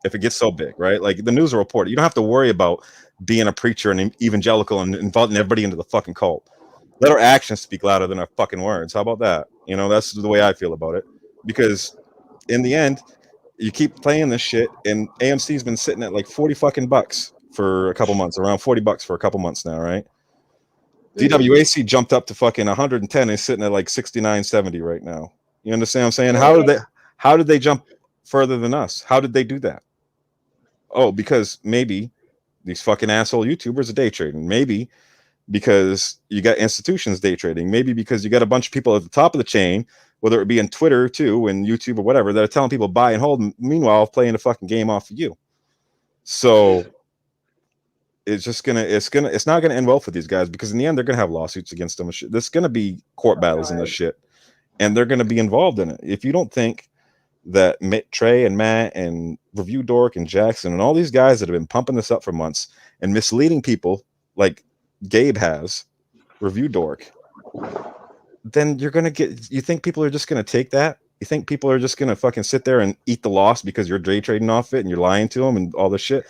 if it gets so big, right? Like the news will report it. You don't have to worry about being a preacher and evangelical and involving everybody into the fucking cult. Let our actions speak louder than our fucking words. How about that? You know, that's the way I feel about it. Because in the end, you keep playing this shit, and AMC's been sitting at like 40 fucking bucks for a couple months, around 40 bucks for a couple months now, right? DWAC jumped up to fucking 110 and is sitting at like 69, 70 right now. You understand what I'm saying? How did they jump further than us? How did they do that? Oh, because maybe these fucking asshole YouTubers are day trading. Maybe because you got institutions day trading. Maybe because you got a bunch of people at the top of the chain, whether it be in Twitter too and YouTube or whatever, that are telling people buy and hold, meanwhile playing a fucking game off of you. So it's not gonna end well for these guys, because in the end they're gonna have lawsuits against them. There's gonna be court battles in this shit, and they're gonna be involved in it. If you don't think that Trey and Matt and Review Dork and Jackson and all these guys that have been pumping this up for months and misleading people like Gabe has, Review Dork, then you think people are just going to take that? You think people are just going to fucking sit there and eat the loss because you're day trading off it and you're lying to them and all this shit?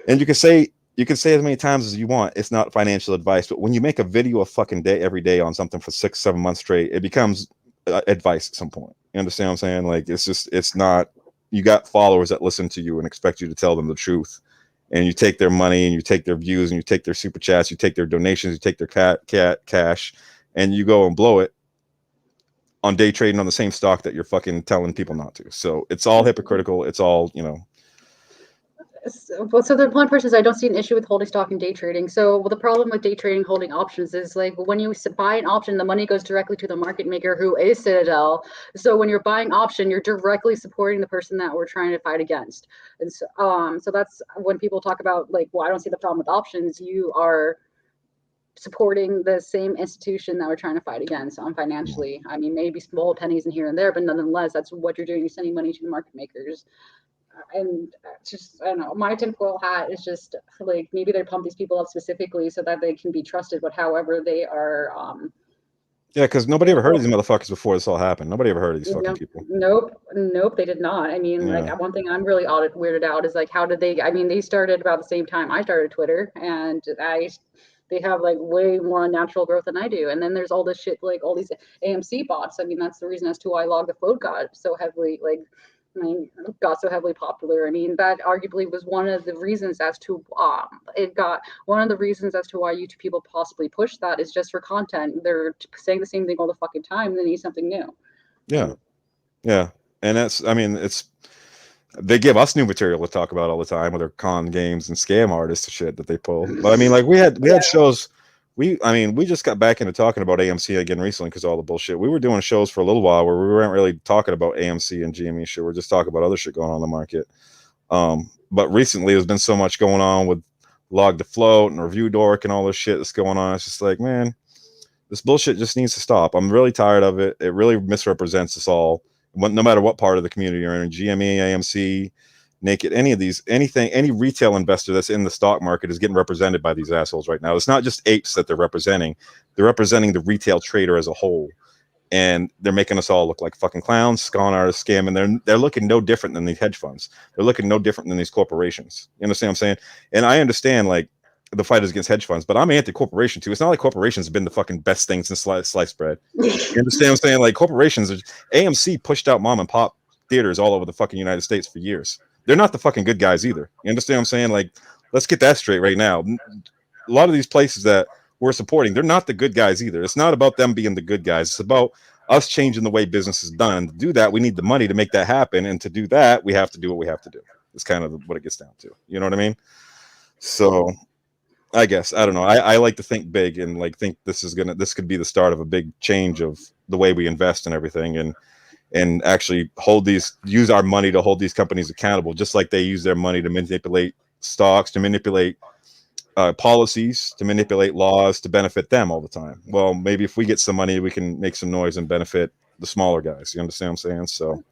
And you can say as many times as you want, it's not financial advice, but when you make a video a fucking day every day on something for 6-7 months straight, it becomes advice at some point. You understand what I'm saying? Like, it's not you got followers that listen to you and expect you to tell them the truth, and you take their money and you take their views and you take their super chats, you take their donations, you take their cash, and you go and blow it on day trading on the same stock that you're fucking telling people not to. So it's all hypocritical. It's all, you know. So the one person is, I don't see an issue with holding stock and day trading. So the problem with day trading holding options is like when you buy an option, the money goes directly to the market maker, who is Citadel. So when you're buying option, you're directly supporting the person that we're trying to fight against. And so that's when people talk about like, well, I don't see the problem with options. You are supporting the same institution that we're trying to fight against financially. I mean, maybe small pennies in here and there, but nonetheless, that's what you're doing. You're sending money to the market makers. And just, I don't know, my tinfoil hat is just like, maybe they pump these people up specifically so that they can be trusted, but however they are. Yeah, because nobody ever heard of these motherfuckers before this all happened. Nobody ever heard of these fucking people. Nope, they did not. I mean, like one thing I'm really weirded out is like, how did they, I mean, they started about the same time I started Twitter, and they have like way more unnatural growth than I do. And then there's all this shit, like all these AMC bots. I mean, that's the reason as to why Log the Float got so heavily, like, got so heavily popular. I mean, that arguably was one of the reasons as to why YouTube people possibly push that, is just for content. They're saying the same thing all the fucking time. They need something new. Yeah. And that's, I mean, they give us new material to talk about all the time with their con games and scam artists and shit that they pull. But I mean, like we had shows. We just got back into talking about AMC again recently because all the bullshit. We were doing shows for a little while where we weren't really talking about AMC and GME shit. We're just talking about other shit going on in the market. But recently there's been so much going on with Log the Float and Review Dork and all this shit that's going on. It's just like, man, this bullshit just needs to stop. I'm really tired of it. It really misrepresents us all, no matter what part of the community you're in. GME, AMC, Naked, any retail investor that's in the stock market is getting represented by these assholes right now. It's not just apes that they're representing the retail trader as a whole, and they're making us all look like fucking clowns, con artists, scamming. They're looking no different than these hedge funds. They're looking no different than these corporations. You understand what I'm saying? And I understand like the fight is against hedge funds, but I'm anti-corporation too. It's not like corporations have been the fucking best thing since sliced bread. You understand what I'm saying? Like corporations, AMC pushed out mom and pop theaters all over the fucking United States for years. They're not the fucking good guys either. You understand what I'm saying? Like, let's get that straight right now. A lot of these places that we're supporting, they're not the good guys either. It's not about them being the good guys. It's about us changing the way business is done. To do that, we need the money to make that happen. And to do that, we have to do what we have to do. It's kind of what it gets down to. You know what I mean? So I guess, I don't know. I like to think big and like think this could be the start of a big change of the way we invest and everything. And actually use our money to hold these companies accountable, just like they use their money to manipulate stocks, to manipulate policies, to manipulate laws to benefit them all the time. Well, maybe if we get some money, we can make some noise and benefit the smaller guys. You understand what I'm saying? So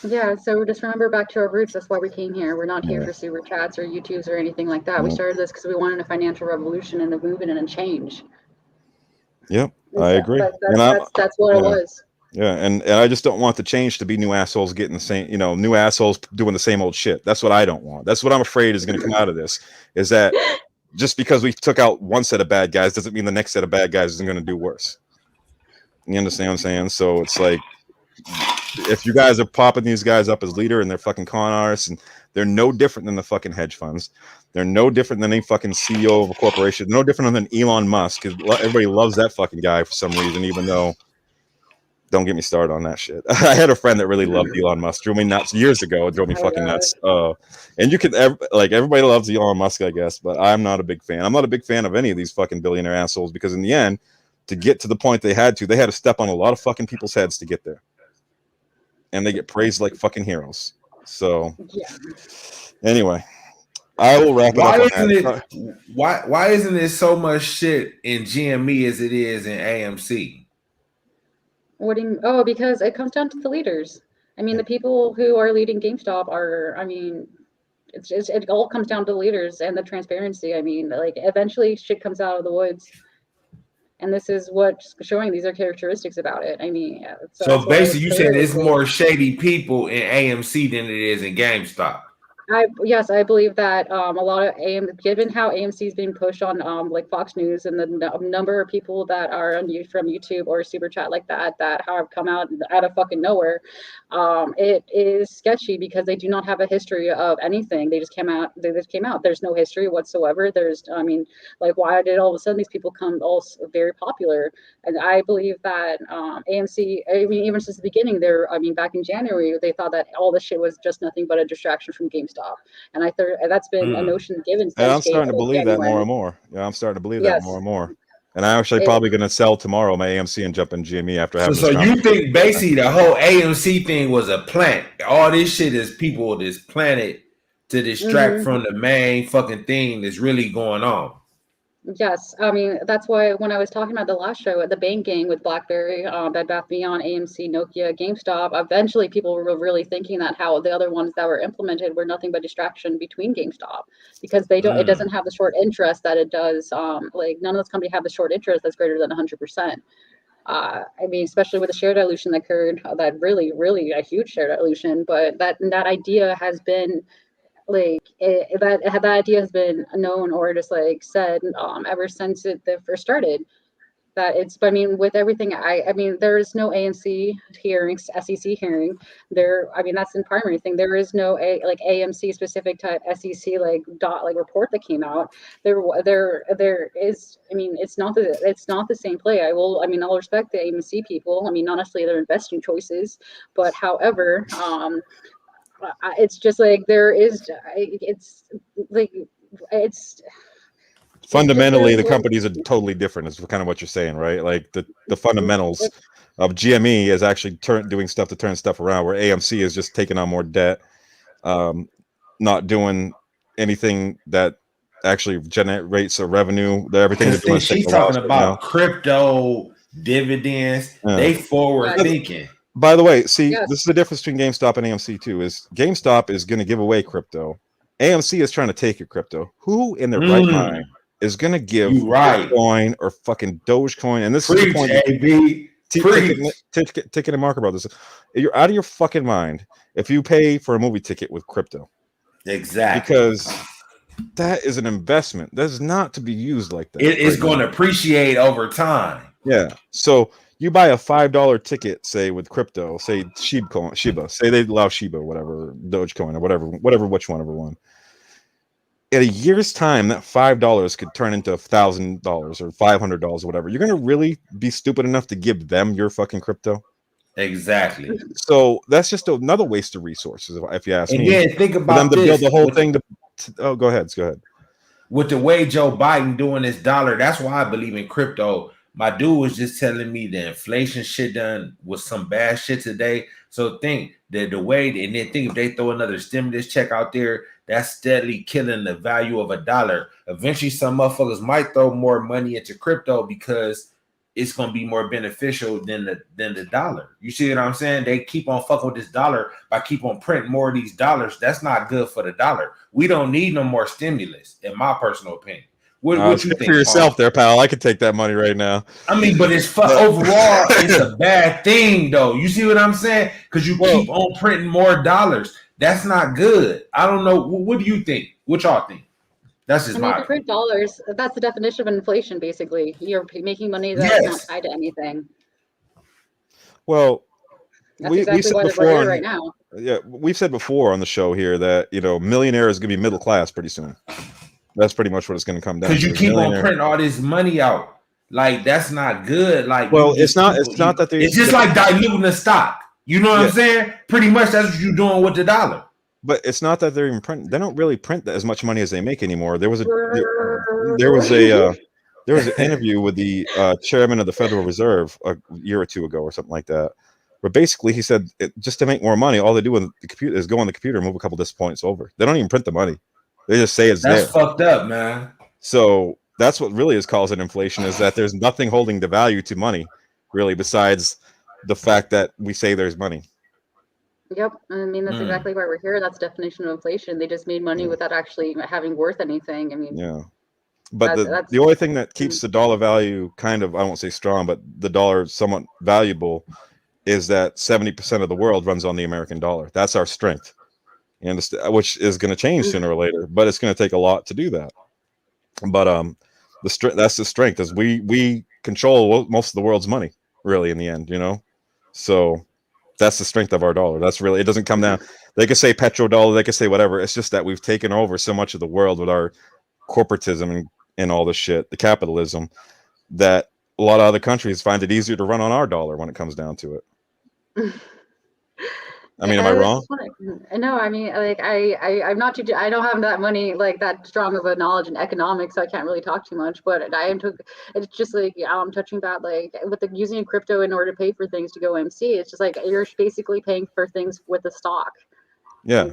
yeah, so just remember back to our roots. That's why we came here. We're not here for super chats or YouTubes or anything like that. We started this because we wanted a financial revolution and a movement and a change. Yep, I agree. That's what it was. Yeah, and I just don't want the change to be new assholes getting the same, new assholes doing the same old shit. That's what I don't want. That's what I'm afraid is going to come out of this, is that just because we took out one set of bad guys doesn't mean the next set of bad guys isn't going to do worse. You understand what I'm saying? So it's like, if you guys are popping these guys up as leader and they're fucking con artists and they're no different than the fucking hedge funds, they're no different than any fucking CEO of a corporation, no different than Elon Musk, because everybody loves that fucking guy for some reason, even though... Don't get me started on that shit. I had a friend that really loved Elon Musk. Drove me nuts years ago. It drove me fucking nuts. And you can everybody loves Elon Musk, I guess, but I'm not a big fan. I'm not a big fan of any of these fucking billionaire assholes, because in the end, to get to the point they had to step on a lot of fucking people's heads to get there, and they get praised like fucking heroes. So anyway, I will wrap it up. Why isn't there so much shit in GME as it is in AMC? Because it comes down to the leaders. I mean, the people who are leading GameStop are, I mean, it all comes down to the leaders and the transparency. I mean, like, eventually shit comes out of the woods. And this is what's showing. These are characteristics about it. I mean, so basically you said it's more shady people in AMC than it is in GameStop. Yes, I believe that a lot of given how AMC is being pushed on like Fox News and the number of people that are on from YouTube or Super Chat like that have come out of fucking nowhere, it is sketchy because they do not have a history of anything. They just came out. There's no history whatsoever. I mean, like, why did all of a sudden these people come all very popular? And I believe that AMC, I mean, even since the beginning, I mean, back in January, they thought that all this shit was just nothing but a distraction from GameStop. And I thought that's been a notion given And I'm since starting to believe that more January. and more. Yeah, I'm starting to believe that Yes. more and more. And I'm actually probably going to sell tomorrow my AMC and jump in GME after having So you think basically the whole AMC thing was a plant? All this shit is people this planet to distract from the main fucking thing that's really going on. Yes, I mean that's why when I was talking about the last show at the Bang Gang with BlackBerry, Bed Bath Beyond, AMC, Nokia, GameStop, eventually people were really thinking that how the other ones that were implemented were nothing but distraction between GameStop because they don't. It doesn't have the short interest that it does. Like none of those companies have the short interest that's greater than 100%. I mean, especially with the share dilution that occurred, that really a huge share dilution. But that idea has been like that idea has been known or just like said ever since it first started. That it's, I mean, with everything, I mean, there is no ANC hearings, SEC hearing. I mean, that's the primary thing. There is no AMC specific type SEC like report that came out. There is. I mean, it's not the same play. I mean, I'll respect the AMC people. I mean, not necessarily their investing choices, but however, it's just like it's fundamentally the companies are totally different is kind of what you're saying, right? Like the fundamentals of GME is actually doing stuff to turn stuff around, where AMC is just taking on more debt, not doing anything that actually generates a revenue. Everything they're doing, she's talking about crypto dividends. They forward thinking. By the way, see, this is the difference between GameStop and AMC too. Is GameStop is going to give away crypto. AMC is trying to take your crypto. Who in their right mind is going to give Bitcoin or fucking Dogecoin? And this is the point. Ticket and Marker Brothers. You're out of your fucking mind if you pay for a movie ticket with crypto. Exactly. Because that is an investment. That is not to be used like that. It is going to appreciate over time. Yeah. So you buy a $5 ticket, say with crypto, say Shiba, say they allow Shiba, whatever, Dogecoin or whatever, which one ever one. In a year's time, that $5 could turn into $1,000 or $500 or whatever. You're gonna really be stupid enough to give them your fucking crypto? Exactly. So that's just another waste of resources, if you ask me. And then think about them to build the whole thing. Go ahead. With the way Joe Biden doing this dollar, that's why I believe in crypto. My dude was just telling me the inflation shit done was some bad shit today. So think that the way, and then think if they throw another stimulus check out there, that's steadily killing the value of a dollar. Eventually, some motherfuckers might throw more money into crypto because it's gonna be more beneficial than the dollar. You see what I'm saying? They keep on fucking with this dollar by keep on printing more of these dollars. That's not good for the dollar. We don't need no more stimulus, in my personal opinion. What you think for yourself, there, pal? I could take that money right now. I mean, but it's overall, it's a bad thing, though. You see what I'm saying? Because you keep on printing more dollars. That's not good. I don't know. What do you think? What y'all think? That's just my. To print dollars. That's the definition of inflation. Basically, you're making money that's not tied to anything. Well, we said before right now. Yeah, we've said before on the show here that millionaire is going to be middle class pretty soon. That's pretty much what it's going to come down to. Because you keep on printing all this money out. Like, that's not good. Like, well, it's not that it's just like diluting the stock. You know what I'm saying? Pretty much that's what you're doing with the dollar. But it's not that they're even printing. They don't really print as much money as they make anymore. There was an interview with the chairman of the Federal Reserve a year or two ago or something like that, where basically he said just to make more money, all they do with the computer is go on the computer and move a couple decimal points over. They don't even print the money. They just say it's there. That's fucked up, man. So that's what really is causing inflation, is that there's nothing holding the value to money, really, besides the fact that we say there's money. Yep. I mean, that's exactly why we're here. That's the definition of inflation. They just made money without actually having worth anything. I mean, yeah. But the only thing that keeps the dollar value kind of, I won't say strong, but the dollar somewhat valuable is that 70% of the world runs on the American dollar. That's our strength. You understand? Which is going to change sooner or later, but it's going to take a lot to do that. But that's the strength, is we control most of the world's money, really, in the end, you know. So that's the strength of our dollar. That's really, it doesn't come down. They could say petrodollar, they could say whatever. It's just that we've taken over so much of the world with our corporatism and all this shit, the capitalism, that a lot of other countries find it easier to run on our dollar when it comes down to it. I mean, am I wrong? No, I mean, like I'm not too. I don't have that money, like that strong of a knowledge in economics, so I can't really talk too much. But I am. It's just like, yeah, I'm touching that, like with the using crypto in order to pay for things to go MC. It's just like you're basically paying for things with a stock. Yeah.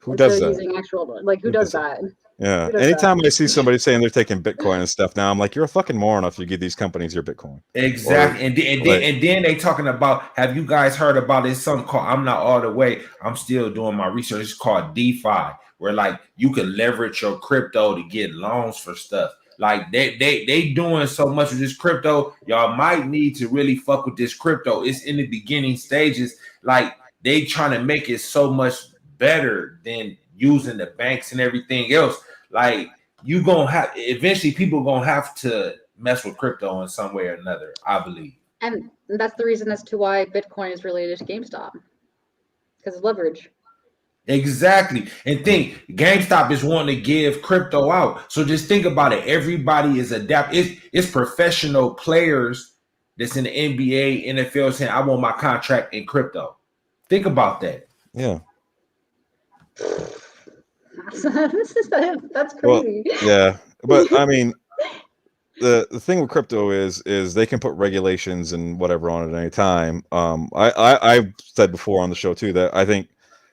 Who does that? Using actual, like, who does that? Yeah. Anytime I see somebody saying they're taking Bitcoin and stuff now, I'm like, you're a fucking moron if you give these companies your Bitcoin. Exactly. And then they talking about, have you guys heard about this? Something called, I'm not all the way, I'm still doing my research. It's called DeFi, where like you can leverage your crypto to get loans for stuff. Like they doing so much with this crypto. Y'all might need to really fuck with this crypto. It's in the beginning stages. Like they trying to make it so much better than using the banks and everything else. Like you gonna have, eventually people gonna have to mess with crypto in some way or another, I believe. And that's the reason as to why Bitcoin is related to GameStop, because of leverage. Exactly. And think, GameStop is wanting to give crypto out. So just think about it. Everybody is adapting. It's professional players that's in the NBA, NFL saying, I want my contract in crypto. Think about that. Yeah. That's crazy. Well, yeah, but I mean, the thing with crypto is they can put regulations and whatever on it at any time. I've said before on the show too that I think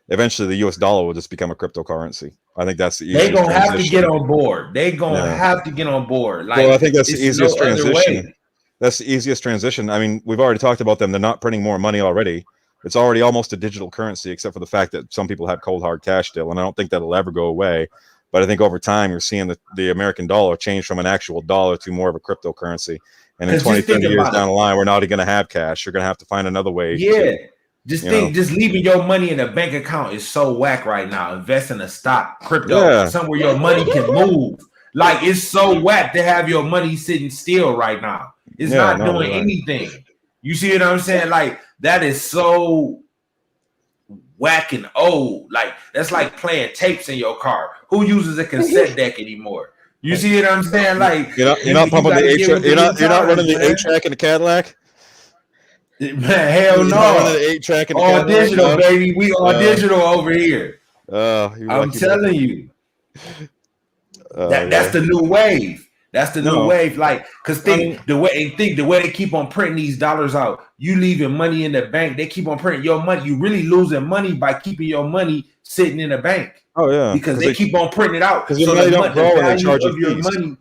eventually the US dollar will just become a cryptocurrency. I think that's the easiest. They're gonna have to get on board. They're gonna have to get on board. Like, well, I think that's the easiest transition. That's the easiest transition. I mean, we've already talked about them. They're not printing more money already. It's already almost a digital currency, except for the fact that some people have cold hard cash still, and I don't think that'll ever go away. But I think over time, you're seeing the American dollar change from an actual dollar to more of a cryptocurrency. And in 20, 30 years down the line, we're not going to have cash. You're going to have to find another way. Yeah. Just leaving your money in a bank account is so whack right now. Invest in a stock, crypto, somewhere your money can move. Like, it's so whack to have your money sitting still right now. It's not doing anything. You see what I'm saying? Like, that is so whack and old. Like, that's like playing tapes in your car. Who uses a cassette deck anymore? You see what I'm saying? Like, you're not pumping the 8-track. You're not running the 8-track in the Cadillac. Man, hell no. Running the 8-track in the all Cadillac, digital, baby. We all digital over here. I'm telling you. That's the new wave. That's the new wave. Like, because think the way they keep on printing these dollars out. You leaving money in the bank, they keep on printing your money. You really losing money by keeping your money sitting in the bank. Oh yeah, because they keep on printing it out. Because so the don't grow and they charge you your money.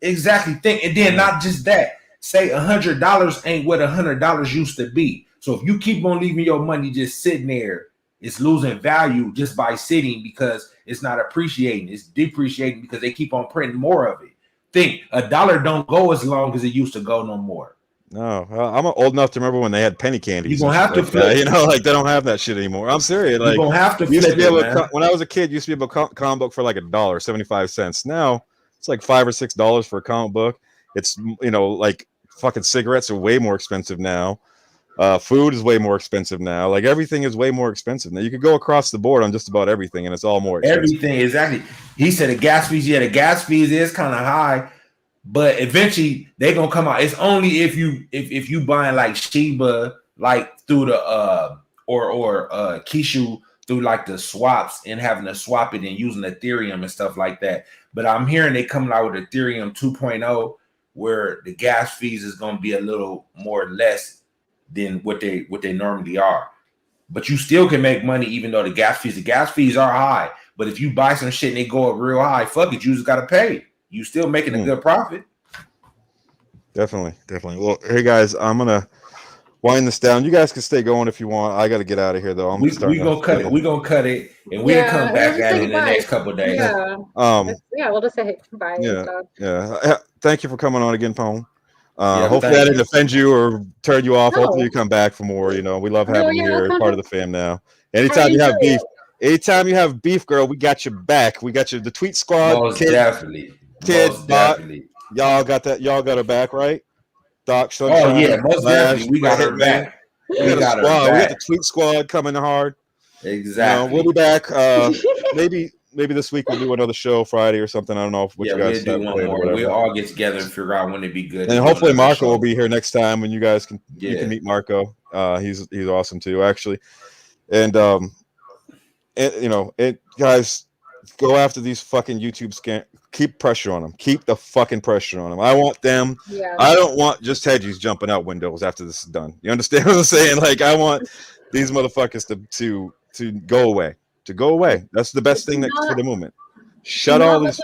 Exactly. Think, and then not just that. Say $100 ain't what $100 used to be. So if you keep on leaving your money just sitting there, it's losing value just by sitting because it's not appreciating. It's depreciating because they keep on printing more of it. Think $1 don't go as long as it used to go no more. No, I'm old enough to remember when they had penny candies. You're gonna have to flip. You know, like they don't have that shit anymore. I'm serious. Like, you're gonna have to flip it, when I was a kid, used to be a comic book for like $1, 75 cents. Now it's like $5 or $6 for a comic book. It's, you know, like fucking cigarettes are way more expensive now. Food is way more expensive now. Like everything is way more expensive now. You could go across the board on just about everything, and it's all more expensive. Everything, exactly. He said the gas fees. Yeah, the gas fees is kind of high, but eventually they're gonna come out. It's only if you buying like Shiba, like through the or Kishu through like the swaps and having to swap it and using Ethereum and stuff like that. But I'm hearing they coming out with Ethereum 2.0, where the gas fees is gonna be a little more or less than what they normally are. But you still can make money even though the gas fees are high. But if you buy some shit and they go up real high, fuck it, you just gotta pay. You still making a good profit. Definitely. Well, hey guys, I'm gonna wind this down. You guys can stay going if you want. I gotta get out of here though. We gonna cut it. We gonna cut it, and we'll come back at it in the next couple of days. We'll just say bye. Yeah. Thank you for coming on again, Pone. Hopefully I didn't offend you or turn you off. No. Hopefully you come back for more. You know, we love having you here, part of the fam now. Anytime you have beef, anytime you have beef, girl, we got your back. We got you. The Tweet Squad, Most kid, definitely. Doc, Definitely. y'all got that. Y'all got her back, right? Doc, Oh Sunshine, yeah, most Flash, definitely. We got her Hitman. back. We got a got her squad. We got back. the Tweet Squad coming hard. Exactly. We'll be back. Maybe this week we'll do another show Friday or something. I don't know what you guys we'll have do one planned or more. whatever. We'll all get together and figure out when it'd be good. And hopefully Marco will be here next time when you guys can you Yeah. can meet Marco. He's awesome too, actually. And guys, go after these fucking YouTube scam. Keep pressure on them. Keep the fucking pressure on them. I want them. Yeah. I don't want just hedgies jumping out windows after this is done. You understand what I'm saying? Like I want these motherfuckers to go away. To go away. That's the best thing for the movement. Shut all these.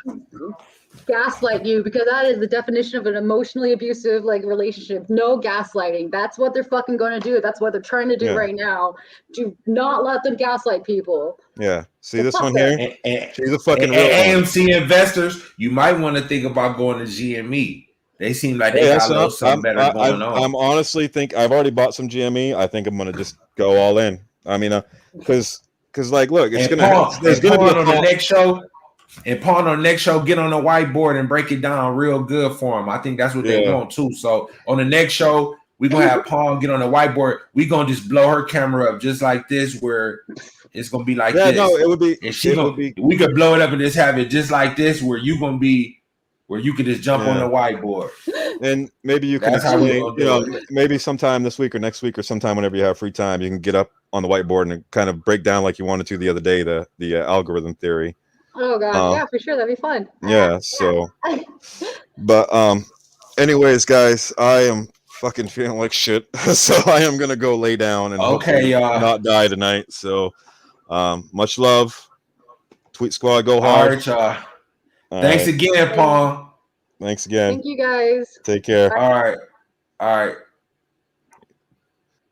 Gaslight you, because that is the definition of an emotionally abusive relationship. No gaslighting. That's what they're fucking going to do. That's what they're trying to do right now. Do not let them gaslight people. Yeah. See this one here? She's a fucking real AMC investors. You might want to think about going to GME. They seem like they got a little something better going on. I'm honestly I've already bought some GME. I think I'm gonna just go all in. I mean, because like, look, it's there's gonna be on the next show. And Pawn on the next show, get on the whiteboard and break it down real good for them. I think that's what they want too. So on the next show, we're gonna have Pawn get on the whiteboard. We're gonna just blow her camera up just like this, where it's gonna be like this. No, it would be. And we could blow it up and just have it just like this, where you gonna be, where you could just jump on the whiteboard. And maybe you can explain, maybe sometime this week or next week or sometime whenever you have free time, you can get up on the whiteboard and kind of break down like you wanted to the other day the algorithm theory. Oh god, yeah, for sure, that'd be fun. Yeah, so but anyways, guys, I am fucking feeling like shit. So I am gonna go lay down and not die tonight. So much love. Tweet Squad, go hard. All right, y'all. Thanks again, Paul. Thanks again. Thank you guys. Take care. All right.